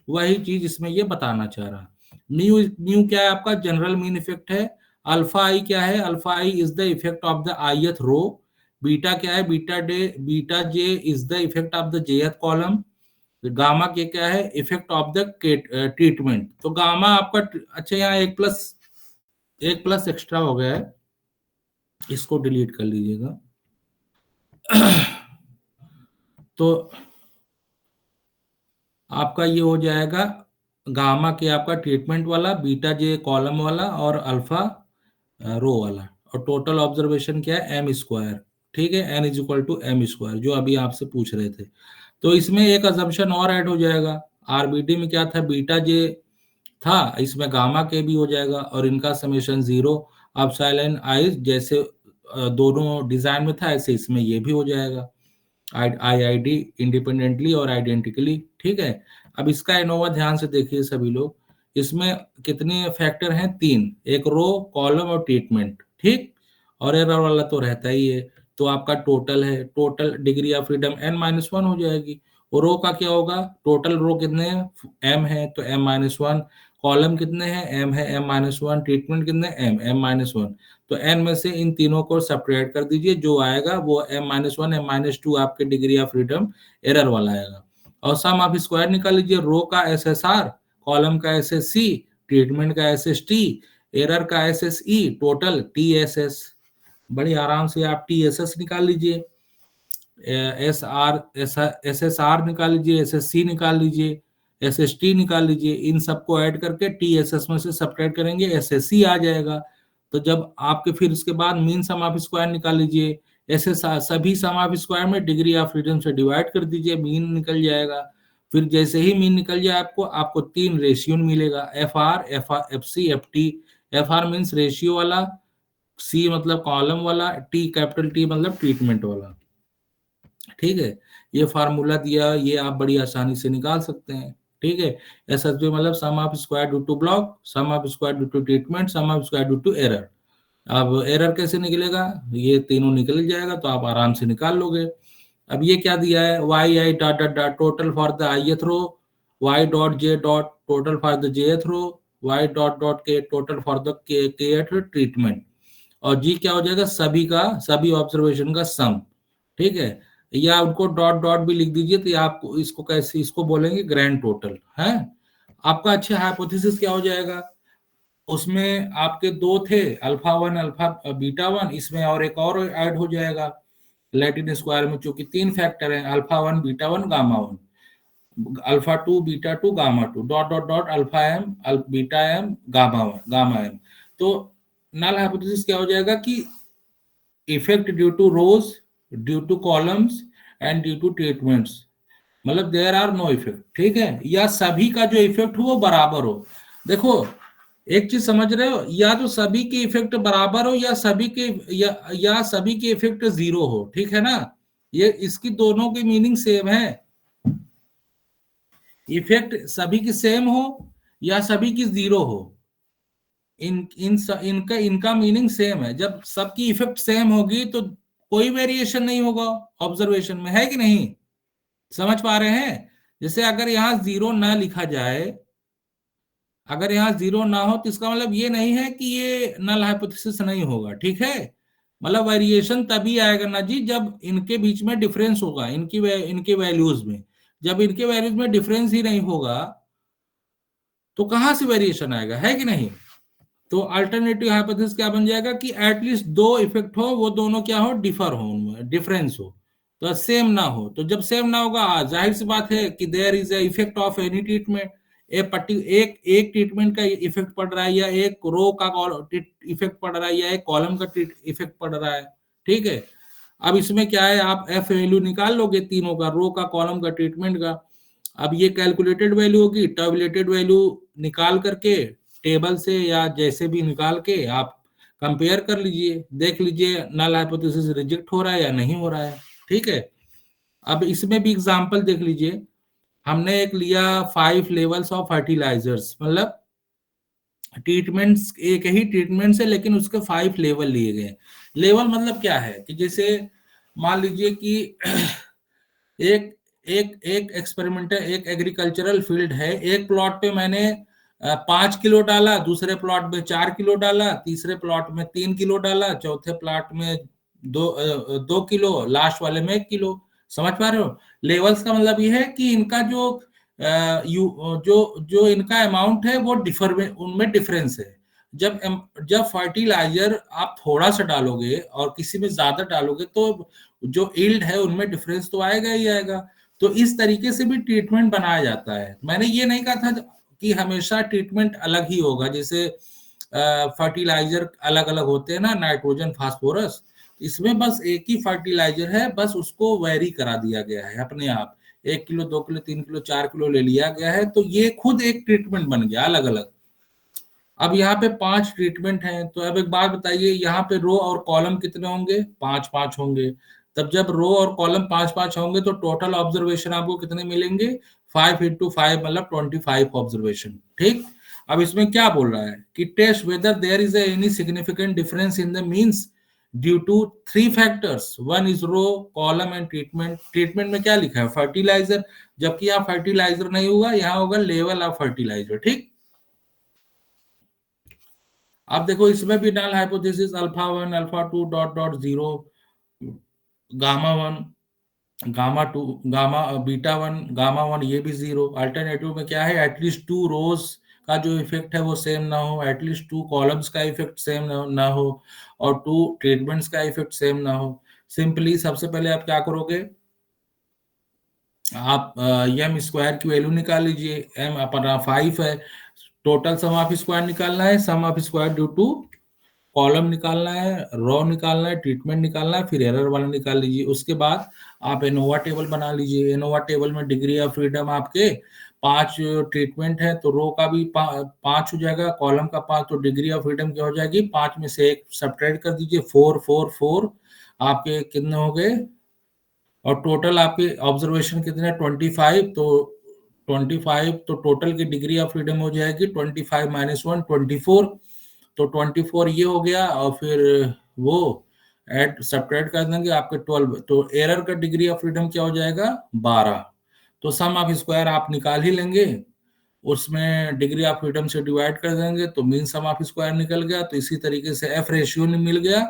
वही चीज इसमें ये बताना चाह रहा। म्यू म्यू क्या है आपका, जनरल मीन इफेक्ट है। अल्फा आई क्या है, alpha I is the effect of the ith row. Beta क्या है, beta J is the effect of the jth column. Gamma K क्या है, इफेक्ट ऑफ द ट्रीटमेंट। तो गामा आपका अच्छा यहाँ एक प्लस एक्स्ट्रा हो गया है, इसको डिलीट कर लीजिएगा। तो आपका ये हो जाएगा गामा के आपका ट्रीटमेंट वाला, बीटा जे कॉलम वाला, और अल्फा रो वाला, और टोटल ऑब्जर्वेशन क्या है M², ठीक है, N=M², जो अभी आपसे पूछ रहे थे। तो इसमें एक अजम्पशन और ऐड हो जाएगा, RBD में क्या था, बीटा जे था, इसमें गामा के भी हो जाएगा, और इनका समेशन 0 एप्सिलॉन आई, जैसे दोनों डिजाइन में था ऐसे इसमें ये भी हो जाएगा, IID इंडिपेंडेंटली और आइडेंटिकली, ठीक है। अब इसका एनोवा ध्यान से देखिए सभी लोग, इसमें कितने फैक्टर हैं? 3, एक रो, कॉलम और ट्रीटमेंट, ठीक। और एरर वाला तो रहता ही है। तो आपका टोटल है, total degree of freedom n-1 हो जाएगी। और रो का क्या होगा? टोटल रो कितने हैं? m है तो m-1, कॉलम कितने हैं? m है m-1, ट्रीटमेंट कितने? m-1। तो n में से इन तीनों को सब्ट्रैक्ट कर दीजिए, जो आएगा वो m-1 m-2 आपके डिग्री ऑफ फ्रीडम एरर वाला आएगा। और सम ऑफ स्क्वायर निकाल लीजिए, रो का SSR, कॉलम का SSC, ट्रीटमेंट का SST, एरर का SSE, टोटल TSS। बड़ी आराम से आप TSS निकाल लीजिए, SSR निकाल लीजिए, SSC निकाल लीजिए, SST निकाल लीजिए। इन सबको ऐड करके TSS में से सब्ट्रैक्ट करेंगे, SSC आ जाएगा। तो जब आपके फिर उसके बाद मीन सम ऑफ स्क्वायर निकाल लीजिए, SSR सभी सम ऑफ स्क्वायर में डिग्री ऑफ फ्रीडम से डिवाइड कर दीजिए, मीन निकल जाएगा। फिर जैसे ही मीन निकल जाए आपको 3 रेशियो मिलेगा, FR, FC, FT। FR means ratio वाला, C मतलब कॉलम वाला, T कैपिटल T मतलब ट्रीटमेंट वाला, ठीक है। ये फार्मूला दिया, ये आप बड़ी आसानी से निकाल सकते हैं, ठीक है। SSB मतलब sum of square due to block, sum of square due to treatment, sum of square due to error. अब एरर कैसे निकलेगा? ये तीनों निकल जाएगा तो आप आराम से निकाल लोगे। अब ये क्या दिया है? yi dot dot dot total for the ith row, y dot j dot total for the jth row, y dot dot k total for the kth treatment. और g क्या हो जाएगा? सभी ऑब्जर्वेशन का सम, ठीक है। या उनको डॉट डॉट भी लिख दीजिए, तो आपको इसको कैसे, इसको बोलेंगे ग्रैंड टोटल है। आपका अच्छा हाइपोथेसिस क्या हो जाएगा? उसमें आपके 2 थे, अल्फा 1 अल्फा बीटा 1, इसमें और एक और ऐड हो जाएगा लैटिन स्क्वायर में, चूंकि 3 फैक्टर हैं, alpha 1 beta 1 gamma 1, alpha 2 beta 2 gamma 2, dot dot dot alpha m beta m gamma m। तो नल हाइपोथेसिस क्या हो जाएगा कि effect due to rows, due to columns and due to treatments, मतलब there are no effect, ठीक है। या सभी का जो इफेक्ट हो वो बराबर हो। देखो एक चीज समझ रहे हो, या तो सभी के इफेक्ट बराबर हो, या सभी के या सभी के इफेक्ट 0 हो, ठीक है ना। ये इसकी दोनों की मीनिंग सेम है, इफेक्ट सभी की सेम हो या सभी की 0 हो, इनका मीनिंग सेम है। जब सबकी इफेक्ट सेम होगी तो कोई वेरिएशन नहीं होगा ऑब्जर्वेशन में, है कि नहीं? समझ पा रहे हैं? जैसे अगर यहाँ 0 ना लिखा जाए, अगर यहाँ 0 ना हो तो इसका मतलब ये नहीं है कि ये नल हाइपोथेसिस नहीं होगा, ठीक है। मतलब वेरिएशन तभी आएगा ना जी, जब इनके बीच में डिफरेंस होगा, इनके वैल्यूज में। जब इनके वैल्यूज में डिफरेंस ही नहीं होगा तो कहां से वेरिएशन आएगा, है कि नहीं? तो अल्टरनेटिव हाइपोथेसिस क्या बन जाएगा कि एटलीस्ट 2 इफेक्ट हो, वो दोनों क्या हो? डिफर हो, उनमें डिफरेंस हो, तो सेम ना हो। तो जब सेम ना होगा, जाहिर सी बात है कि there is a effect of any treatment. एक ट्रीटमेंट का इफेक्ट पड़ रहा है, या एक रो का इफेक्ट पड़ रहा है, या एक कॉलम का इफेक्ट पड़ रहा है, ठीक है। अब इसमें क्या है, आप एफ वैल्यू निकाल लोगे तीनों का, रो का, कॉलम का, ट्रीटमेंट का। अब ये कैलकुलेटेड वैल्यू होगी, टैबुलेटेड वैल्यू निकाल करके टेबल से या जैसे भी निकाल के आप कंपेयर कर लीजिए, देख लीजिए नल हाइपोथेसिस रिजेक्ट हो रहा है या नहीं हो रहा है, ठीक है। अब इसमें भी एग्जांपल देख लीजिए, हमने एक लिया 5 लेवल्स ऑफ फर्टिलाइजर्स, मतलब ट्रीटमेंट्स एक ही ट्रीटमेंट से, लेकिन उसके 5 लेवल लिए गए। लेवल मतलब क्या है कि जैसे मान लीजिए कि एक एक एक्सपेरिमेंटल, एक एग्रीकल्चरल फील्ड है, एक प्लॉट पे मैंने 5 किलो डाला, दूसरे प्लॉट में 4 किलो डाला, तीसरे प्लॉट में 3 किलो डाला, चौथे प्लॉट में 2 किलो, लास्ट वाले में 1 किलो। समझ पा रहे हो? लेवल्स का मतलब ये है कि इनका जो इनका अमाउंट है वो उनमें डिफरेंस है। जब फर्टिलाइजर आप थोड़ा सा डालोगे और किसी में ज्यादा डालोगे तो जो यील्ड है उनमें डिफरेंस तो आएगा ही आएगा। तो इस तरीके से भी ट्रीटमेंट बनाया जाता है। मैंने ये नहीं कहा था कि हमेशा ट्रीटमेंट अलग ही होगा, जैसे फर्टिलाइजर अलग अलग होते हैं ना, नाइट्रोजन, फास्फोरस। इसमें बस एक ही फर्टिलाइजर है, बस उसको वेरी करा दिया गया है अपने आप, 1 किलो, 2 किलो, 3 किलो, 4 किलो ले लिया गया है, तो ये खुद एक ट्रीटमेंट बन गया अलग अलग। अब यहाँ पे 5 ट्रीटमेंट हैं, तो अब एक बात बताइए, यहाँ पे रो और कॉलम कितने होंगे? 5-5 होंगे। तब जब रो और कॉलम 5-5 होंगे तो टोटल ऑब्जर्वेशन आपको कितने मिलेंगे? 5 × 5 मतलब 25 ऑब्जर्वेशन, ठीक। अब इसमें क्या बोल रहा है कि test whether there is any significant difference in the means due to three factors, one is row column and treatment. Treatment में क्या लिखा है? फर्टिलाइजर, जबकि यहाँ फर्टिलाइजर नहीं होगा, यहाँ होगा लेवल ऑफ फर्टिलाइजर। ठीक, अब देखो इसमें भी null hypothesis alpha 1 alpha 2 dot dot 0 gamma 1 gamma 2 gamma beta 1 gamma 1 ये भी 0। अल्टरनेटिव में क्या है? एटलीस्ट 2 रोज का जो इफेक्ट है वो सेम ना हो, एटलीस्ट 2 कॉलम्स का इफेक्ट सेम ना हो, और 2 ट्रीटमेंट्स का इफेक्ट सेम ना हो। सिंपली सबसे पहले आप क्या करोगे, आप एम स्क्वायर की वैल्यू निकाल लीजिए। एम अपना 5 है, टोटल सम ऑफ स्क्वायर निकालना है, sum of square due to column निकालना है, रो निकालना है, ट्रीटमेंट निकालना है, फिर एरर वाला निकाल लीजिए। उसके बाद आप एनोवा टेबल बना लीजिए। एनोवा टेबल में डिग्री ऑफ फ्रीडम आपके 5 ट्रीटमेंट है तो रो का भी 5 हो जाएगा, कॉलम का 5, तो डिग्री ऑफ फ्रीडम क्या हो जाएगी? 5 में से 1 सब्ट्रैक्ट कर दीजिए, 4 4 4 आपके कितने हो गए? और टोटल आपके ऑब्जर्वेशन कितने? 25। तो 25 तो टोटल की डिग्री ऑफ फ्रीडम हो जाएगी 25 माइनस 1 24। तो 24 ये हो गया, और फिर वो ऐड सब्ट्रैक्ट कर देंगे आपके 12। तो एरर का डिग्री ऑफ फ्रीडम क्या हो जाएगा? 12। तो सम ऑफ स्क्वायर आप निकाल ही लेंगे, उसमें डिग्री ऑफ फ्रीडम से डिवाइड कर देंगे तो मीन सम ऑफ स्क्वायर निकल गया। तो इसी तरीके से एफ रेशियो मिल गया।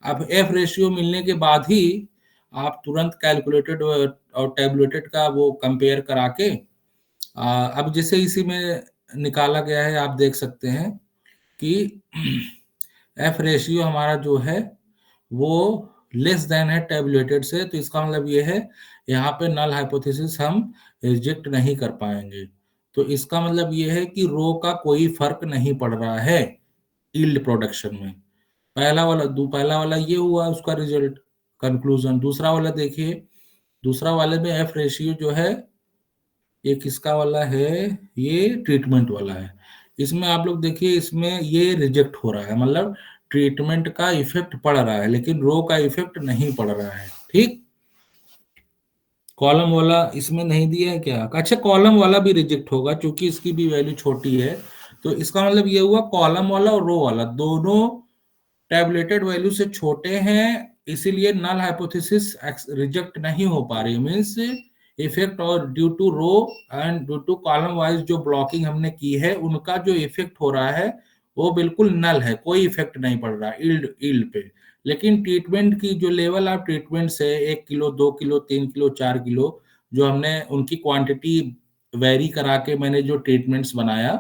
अब एफ रेशियो मिलने के बाद ही आप तुरंत कैलकुलेटेड और टेबुलेटेड का वो कंपेयर करा के अब जैसे इसी में निकाला गया है, आप देख सकते हैं कि एफ रेशियो हमारा जो है वो लेस देन है टेबुलेटेड से। तो इसका मतलब ये है यहाँ पे नल हाइपोथेसिस हम रिजेक्ट नहीं कर पाएंगे। तो इसका मतलब ये है कि रो का कोई फर्क नहीं पड़ रहा है यील्ड प्रोडक्शन में। पहला वाला ये हुआ उसका रिजल्ट, कंक्लूजन। दूसरा वाला देखिए, दूसरा वाले में एफ रेशियो जो है ये किसका वाला है? ये ट्रीटमेंट वाला है। इसमें आप लोग देखिए, इसमें ये रिजेक्ट हो रहा है, मतलब ट्रीटमेंट का इफेक्ट पड़ रहा है लेकिन रो का इफेक्ट नहीं पड़ रहा है। ठीक, कॉलम वाला इसमें नहीं दिया है क्या? अच्छा, कॉलम वाला भी रिजेक्ट होगा क्योंकि इसकी भी वैल्यू छोटी है। तो इसका मतलब ये हुआ कॉलम वाला और रो वाला दोनों टैबुलेटेड वैल्यू से छोटे हैं, इसीलिए नल हाइपोथेसिस रिजेक्ट नहीं हो पा रही। मींस इफेक्ट और due to row and due to column wise जो ब्लॉकिंग हमने की है उनका जो इफेक्ट हो रहा है वो बिल्कुल नल है, कोई इफेक्ट नहीं पड़ रहा ईल्ड पे। लेकिन ट्रीटमेंट की जो लेवल ऑफ ट्रीटमेंट है 1 किलो 2 किलो 3 किलो 4 किलो जो हमने उनकी क्वांटिटी वेरी करा के मैंने जो ट्रीटमेंट्स बनाया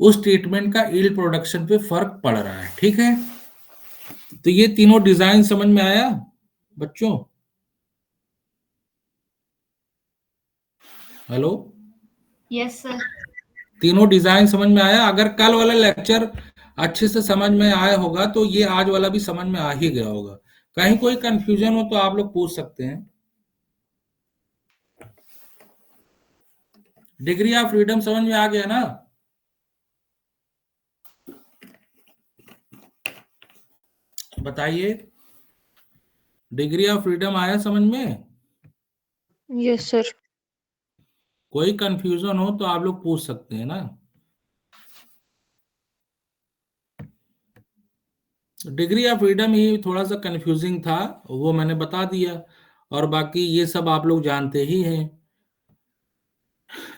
उस ट्रीटमेंट का ईल्ड प्रोडक्शन पे फर्क पड़ रहा है। ठीक है, तो ये तीनों डिजाइन समझ में आया बच्चों? Hello, yes sir. तीनों डिजाइन समझ में आया? अगर कल वाला लेक्चर अच्छे से समझ में आया होगा तो ये आज वाला भी समझ में आ ही गया होगा। कहीं कोई कंफ्यूजन हो तो आप लोग पूछ सकते हैं। डिग्री ऑफ फ्रीडम समझ में आ गया ना? बताइए, डिग्री ऑफ फ्रीडम आया समझ में? Yes sir. कोई कंफ्यूजन हो तो आप लोग पूछ सकते हैं ना। डिग्री ऑफ फ्रीडम ही थोड़ा सा कंफ्यूजिंग था, वो मैंने बता दिया, और बाकी ये सब आप लोग जानते ही हैं।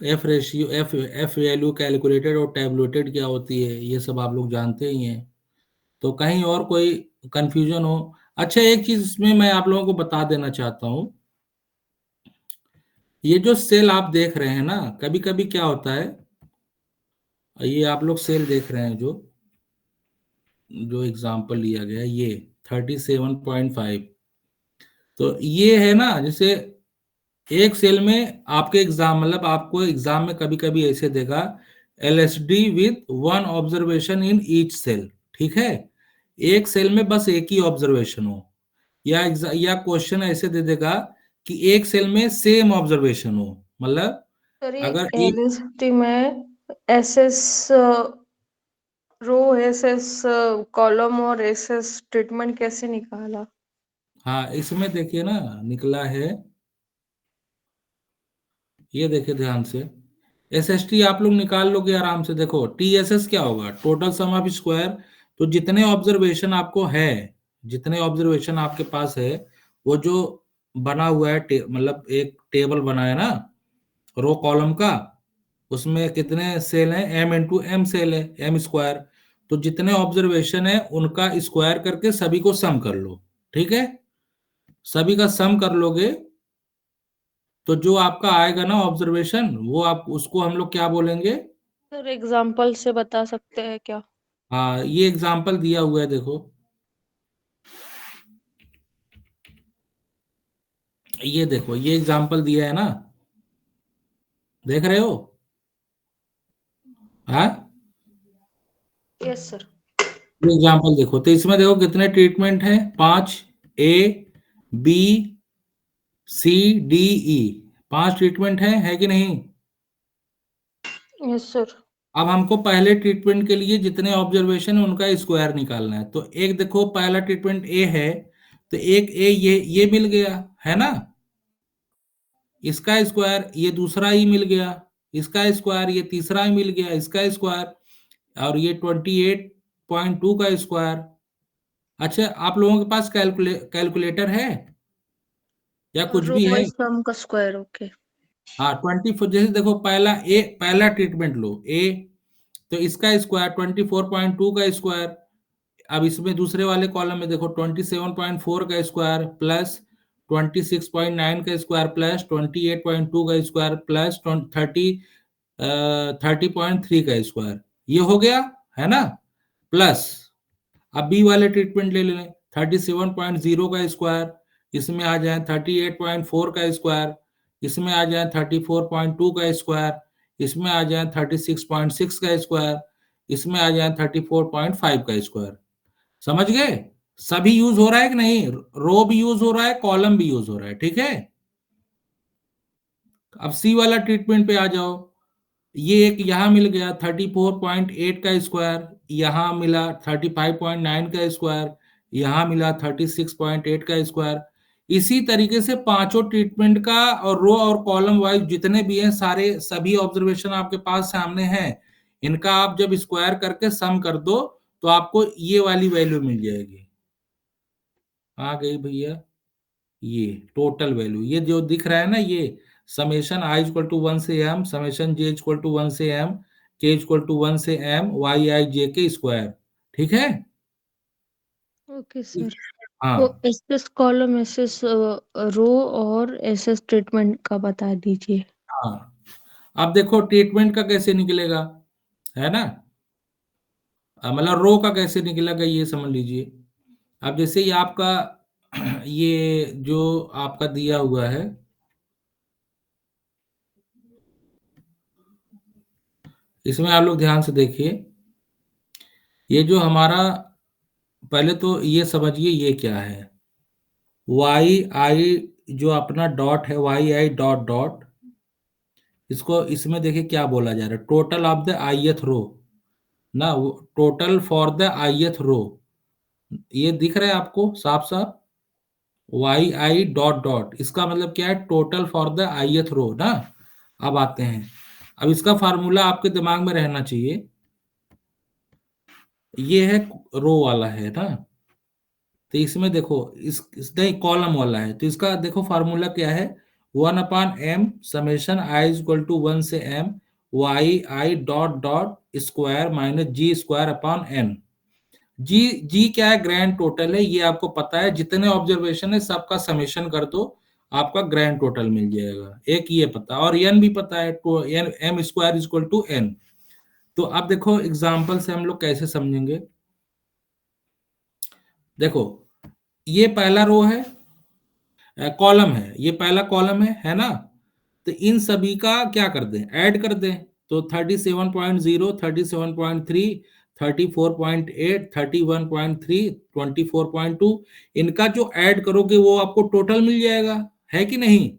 F ratio, F value calculated और टैबुलेटेड क्या होती है ये सब आप लोग जानते ही हैं। तो कहीं और कोई कंफ्यूजन हो? अच्छा, एक चीज इसमें मैं आप लोगों को बता देना चाहता हूँ। ये जो सेल आप देख रहे हैं ना, कभी कभी क्या होता है, ये आप लोग सेल देख रहे हैं जो जो एग्जांपल लिया गया है ये 37.5। तो ये है ना, जैसे एक सेल में आपके एग्जाम, मतलब आपको एग्जाम में कभी कभी ऐसे देगा LSD with one observation in each cell. ठीक है, एक सेल में बस एक ही ऑब्जर्वेशन हो, या क्वेश्चन ऐसे दे देगा कि एक सेल में सेम ऑब्जर्वेशन हो। मतलब सर ये अगर एक, एलएसटी में एसएस रो एसएस कॉलम और एसएस ट्रीटमेंट कैसे निकाला? हाँ इसमें देखिए ना निकला है, ये देखिए ध्यान से, एसएसटी आप लोग निकाल लोगे आराम से। देखो टीएसएस क्या होगा, टोटल सम ऑफ स्क्वायर। तो जितने ऑब्जर्वेशन आपको है, जितने ऑब्जर्वेशन आपके पास है, वो जो बना हुआ है मतलब एक टेबल बना है ना रो कॉलम का, उसमें कितने सेल हैं, एम इंटू एम सेल है, एम स्क्वायर। तो जितने ऑब्जर्वेशन है उनका स्क्वायर करके सभी को सम कर लो। ठीक है, सभी का सम कर लोगे तो जो आपका आएगा ना ऑब्जर्वेशन, वो आप उसको हम लोग क्या बोलेंगे। सर एग्जाम्पल से बता सकते हैं क्या? हाँ, ये एग्जाम्पल दिया हुआ है, देखो ये देखो, ये एग्जाम्पल दिया है ना, देख रहे हो? हाँ, यस सर। ये एग्जाम्पल देखो, तो इसमें देखो कितने ट्रीटमेंट है, 5, A B C D E, 5 treatment है कि नहीं? Yes sir. अब हमको पहले ट्रीटमेंट के लिए जितने ऑब्जर्वेशन है उनका स्क्वायर निकालना है। तो एक देखो पहला ट्रीटमेंट ए है, तो एक ए ये मिल गया है ना, इसका स्क्वायर, ये दूसरा ही मिल गया, इसका स्क्वायर, ये तीसरा ही मिल गया, इसका स्क्वायर, और ये 28.2 का स्क्वायर। अच्छा, आप लोगों के पास कैलकुलेटर है या कुछ रो भी है? बाय सम का स्क्वायर, ओके। हाँ, 24, जैसे देखो पहला ट्रीटमेंट लो ए, तो इसका स्क्वायर 24.2 का स्क्वायर। अब इसमें दूसरे वाले कॉलम में देखो 27.4 का स्क्वायर प्लस 26.9 का स्क्वायर प्लस 28.2 का स्क्वायर प्लस 30.3 का स्क्वायर, ये हो गया है ना। प्लस अब बी वाले ट्रीटमेंट ले लें, 37.0 का स्क्वायर, इसमें आ जाए 38.4 का स्क्वायर, इसमें आ जाए 34.2 का स्क्वायर, इसमें आ जाए 36.6 का स्क्वायर, इसमें आ जाए 34.5 का स्क्वायर। समझ गए? सभी यूज हो रहा है कि नहीं? रो भी यूज हो रहा है, कॉलम भी यूज हो रहा है। ठीक है, अब सी वाला ट्रीटमेंट पे आ जाओ। ये एक यहाँ मिल गया 34.8 का स्क्वायर, यहाँ मिला 35.9 का स्क्वायर, यहाँ मिला 36.8 का स्क्वायर। इसी तरीके से पांचों ट्रीटमेंट का और रो और कॉलम वाइज जितने भी हैं सारे, सभी ऑब्जर्वेशन आपके पास सामने हैं, इनका आप जब स्क्वायर करके सम कर दो तो आपको ये वाली वैल्यू मिल जाएगी। आ गई भैया, ये टोटल वैल्यू, ये जो दिख रहा है ना, ये समेशन आई इक्वल टू 1 से M, summation J equal to 1 से एम, के इक्वल टू 1 से एम, वाई आई जे के स्क्वायर। ठीक है, ओके सर। वो हाँ एसएस कॉलम, एसएस रो और एसएस ट्रीटमेंट का बता दीजिए। हाँ। अब देखो ट्रीटमेंट का कैसे निकलेगा, है ना, मतलब रो का कैसे निकलेगा ये समझ लीजिए। अब जैसे ये आपका ये जो आपका दिया हुआ है, इसमें आप लोग ध्यान से देखिए, ये जो हमारा, पहले तो ये समझिए ये क्या है, वाई आई जो अपना डॉट है, वाई आई डॉट डॉट, इसको इसमें देखिए क्या बोला जा रहा है, टोटल ऑफ द आईएथ रो ना, टोटल फॉर द आईएथ रो, ये दिख रहा है आपको साफ साफ, वाई आई डॉट डॉट, इसका मतलब क्या है, टोटल फॉर द आईएथ रो ना। अब आते हैं, अब इसका फार्मूला आपके दिमाग में रहना चाहिए, ये है रो वाला है ना, तो इसमें देखो इस नहीं, कॉलम वाला है, तो इसका देखो फार्मूला क्या है, 1/m summation I equal to 1 से m Y I dot dot square minus G square upon n। G G क्या है, ग्रैंड टोटल है, ये आपको पता है, जितने ऑब्जर्वेशन है सबका समेशन कर दो, आपका ग्रैंड टोटल मिल जाएगा। एक ये पता, और n भी पता है, तो n m square equal to n। तो अब देखो एग्जाम्पल से हम लोग कैसे समझेंगे। देखो ये पहला रो है, कॉलम है, ये पहला कॉलम है ना, तो इन सभी का क्या कर दें, ऐड कर दें। तो 37.0, 37.3, 34.8, 31.3, 24.2, इनका जो ऐड करोगे वो आपको टोटल मिल जाएगा, है कि नहीं?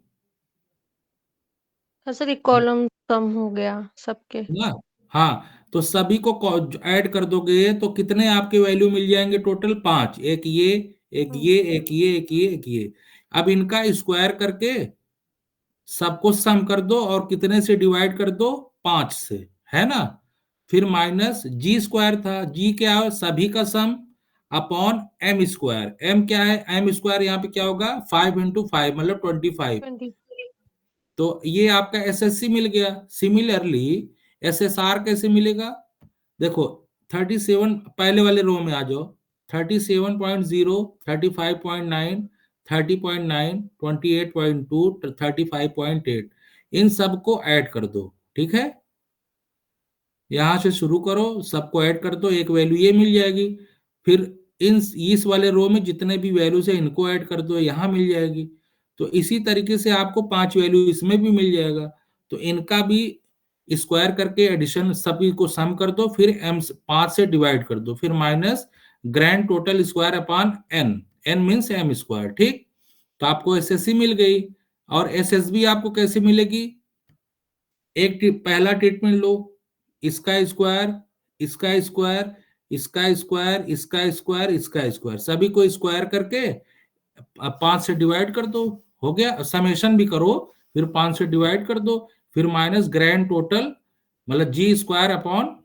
हाँ सर, एक कॉलम सम हो गया सबके। ना, हाँ, तो सभी को ऐड कर दोगे तो कितने आपके वैल्यू मिल जाएंगे, टोटल 5, एक ये, एक ये, एक ये, एक ये, एक ये। अब इनका स्क्वायर करके सबको सम कर दो और कितने से डिवाइड कर दो, 5 से, है ना। फिर माइनस जी स्क्वायर था, जी क्या है, सभी का sum upon M square. M क्या है, एम स्क्वायर यहाँ पे क्या होगा, 5 × 5 मतलब 25। 20। तो ये आपका एसएससी मिल गया। सिमिलरली एसएसआर कैसे मिलेगा, देखो 37 पहले वाले रो में आ जाओ, 37.0, 35.9, 30.9, 28.2, 35.8, इन सबको ऐड कर दो, ठीक है। यहां से शुरू करो, सबको ऐड कर दो, एक वैल्यू ये मिल जाएगी। फिर इन इस वाले रो में जितने भी वैल्यूज है इनको ऐड कर दो, यहां मिल जाएगी। तो इसी तरीके से आपको 5 वैल्यू इसमें भी मिल जाएगा। तो इनका भी स्क्वायर करके एडिशन सभी को सम कर दो, फिर एम 5 से डिवाइड कर दो, फिर minus grand total square upon N, N means M square, ठीक। तो आपको एसएससी मिल गई। और एसएसबी आपको कैसे मिलेगी, पहला ट्रीटमेंट लो, इसका स्क्वायर, इसका स्क्वायर, इसका स्क्वायर, इसका स्क्वायर, इसका स्क्वायर, सभी को स्क्वायर करके 5 से डिवाइड कर दो, हो गया। समेशन भी करो, फिर 5 से डिवाइड कर दो, फिर माइनस ग्रैंड टोटल मतलब G square upon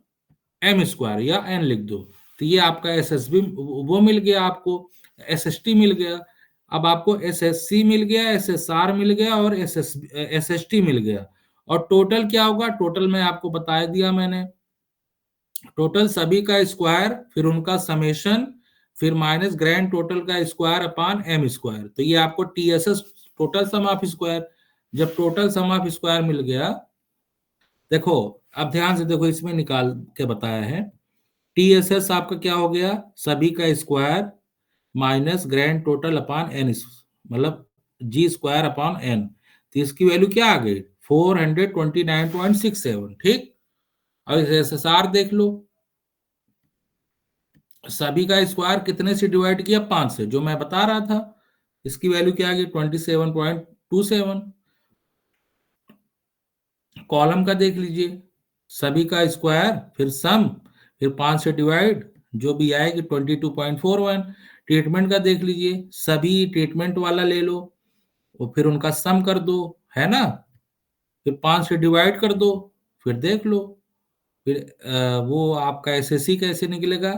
M square या एन लिख दो। तो ये आपका एसएसबी वो मिल गया, आपको एसएसटी मिल गया। अब आपको एसएससी मिल गया, एसएसआर मिल गया और एसएसटी मिल गया। और टोटल क्या होगा, टोटल में आपको बता दिया मैंने, टोटल सभी का स्क्वायर, फिर उनका समेशन, फिर माइनस ग्रैंड टोटल का स्क्वायर अपॉन एम स्क्वायर। तो ये आपको TSS, total sum of square. जब टोटल सम ऑफ स्क्वायर मिल गया, देखो अब ध्यान से देखो, इसमें निकाल के बताया है। टीएसएस आपका क्या हो गया, सभी का square minus grand total upon N, मतलब जी स्क्वायर अपॉन एन। तो इसकी वैल्यू क्या आ गई, 429.67, ठीक। और एसएसआर देख लो, सभी का स्क्वायर कितने से डिवाइड किया, 5 से, जो मैं बता रहा था। इसकी वैल्यू क्या आ गई, 27.27। कॉलम का देख लीजिए, सभी का स्क्वायर, फिर सम, फिर 5 से डिवाइड, जो भी आएगी 22.41। ट्रीटमेंट का देख लीजिए, सभी ट्रीटमेंट वाला ले लो, और फिर उनका सम कर दो, है ना। फिर 5 से डिवाइड कर दो, फिर देख लो, फिर वो आपका एसएससी कैसे निकलेगा,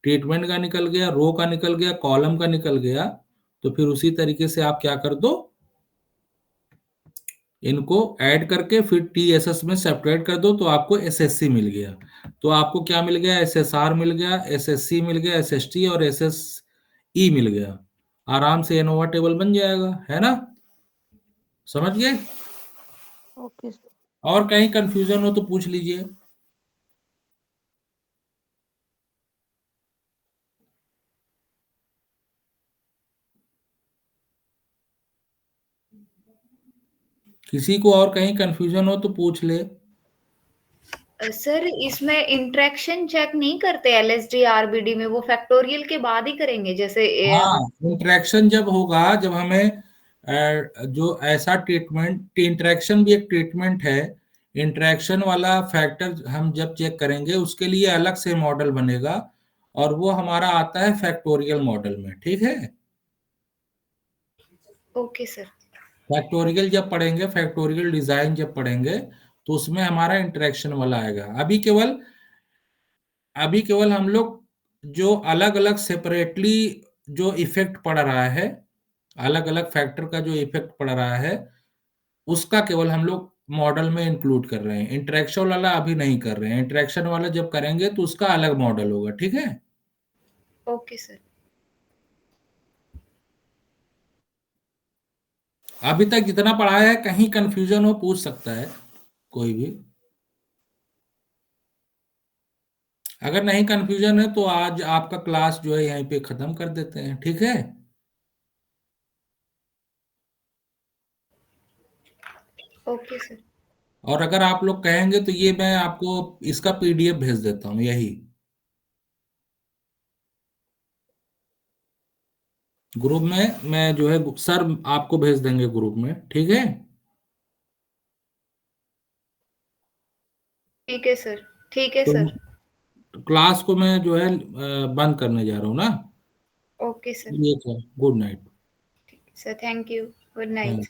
ट्रीटमेंट का निकल गया, रो का निकल गया, कॉलम का निकल गया। तो फिर उसी तरीके से आप क्या कर दो, इनको ऐड करके फिर टीएसएस में सेपरेट कर दो, तो आपको एसएससी मिल गया। तो आपको क्या मिल गया, एसएसआर मिल गया, एसएससी मिल गया, एसएसटी और एसएसई मिल गया। आराम से एनोवा टेबल बन जाएगा, है ना, समझ गए। ओके। और कहीं कंफ्यूजन हो तो पूछ लीजिए। किसी को और कहीं कंफ्यूजन हो तो पूछ ले। सर इसमें इंटरेक्शन चेक नहीं करते एलएसडी आरबीडी में, वो फैक्टोरियल के बाद ही करेंगे जैसे हाँ, इंटरेक्शन जब होगा, जब हमें जो ऐसा ट्रीटमेंट, इंटरेक्शन भी एक ट्रीटमेंट है। इंटरेक्शन वाला फैक्टर हम जब चेक करेंगे, उसके लिए अलग से मॉडल बनेगा, और वो हमारा आता है फैक्टोरियल मॉडल में, ठीक है। Okay sir. फैक्टोरियल जब पढ़ेंगे, फैक्टोरियल डिजाइन जब पढ़ेंगे, तो उसमें हमारा इंटरेक्शन वाला आएगा। अभी केवल हम लोग जो अलग अलग सेपरेटली जो इफेक्ट पड़ रहा है, अलग अलग फैक्टर का जो इफेक्ट पड़ रहा है, उसका केवल हम लोग मॉडल में इंक्लूड कर रहे हैं। इंटरेक्शन वाला अभी नहीं कर रहे हैं, इंटरेक्शन वाला जब करेंगे तो उसका अलग मॉडल होगा, ठीक है। Okay sir. अभी तक जितना पढ़ाया है, कहीं कंफ्यूजन हो पूछ सकता है कोई भी। अगर नहीं कंफ्यूजन है तो आज आपका क्लास जो है यहीं पे खत्म कर देते हैं, ठीक है। Okay sir. और अगर आप लोग कहेंगे तो ये मैं आपको इसका पीडीएफ भेज देता हूँ, यही ग्रुप में। मैं जो है सर आपको भेज देंगे ग्रुप में, ठीक है। ठीक है सर। ठीक है तो सर। क्लास को मैं जो है बंद करने जा रहा हूँ ना। Okay sir. ये sir, good night. Sir thank you. Good night.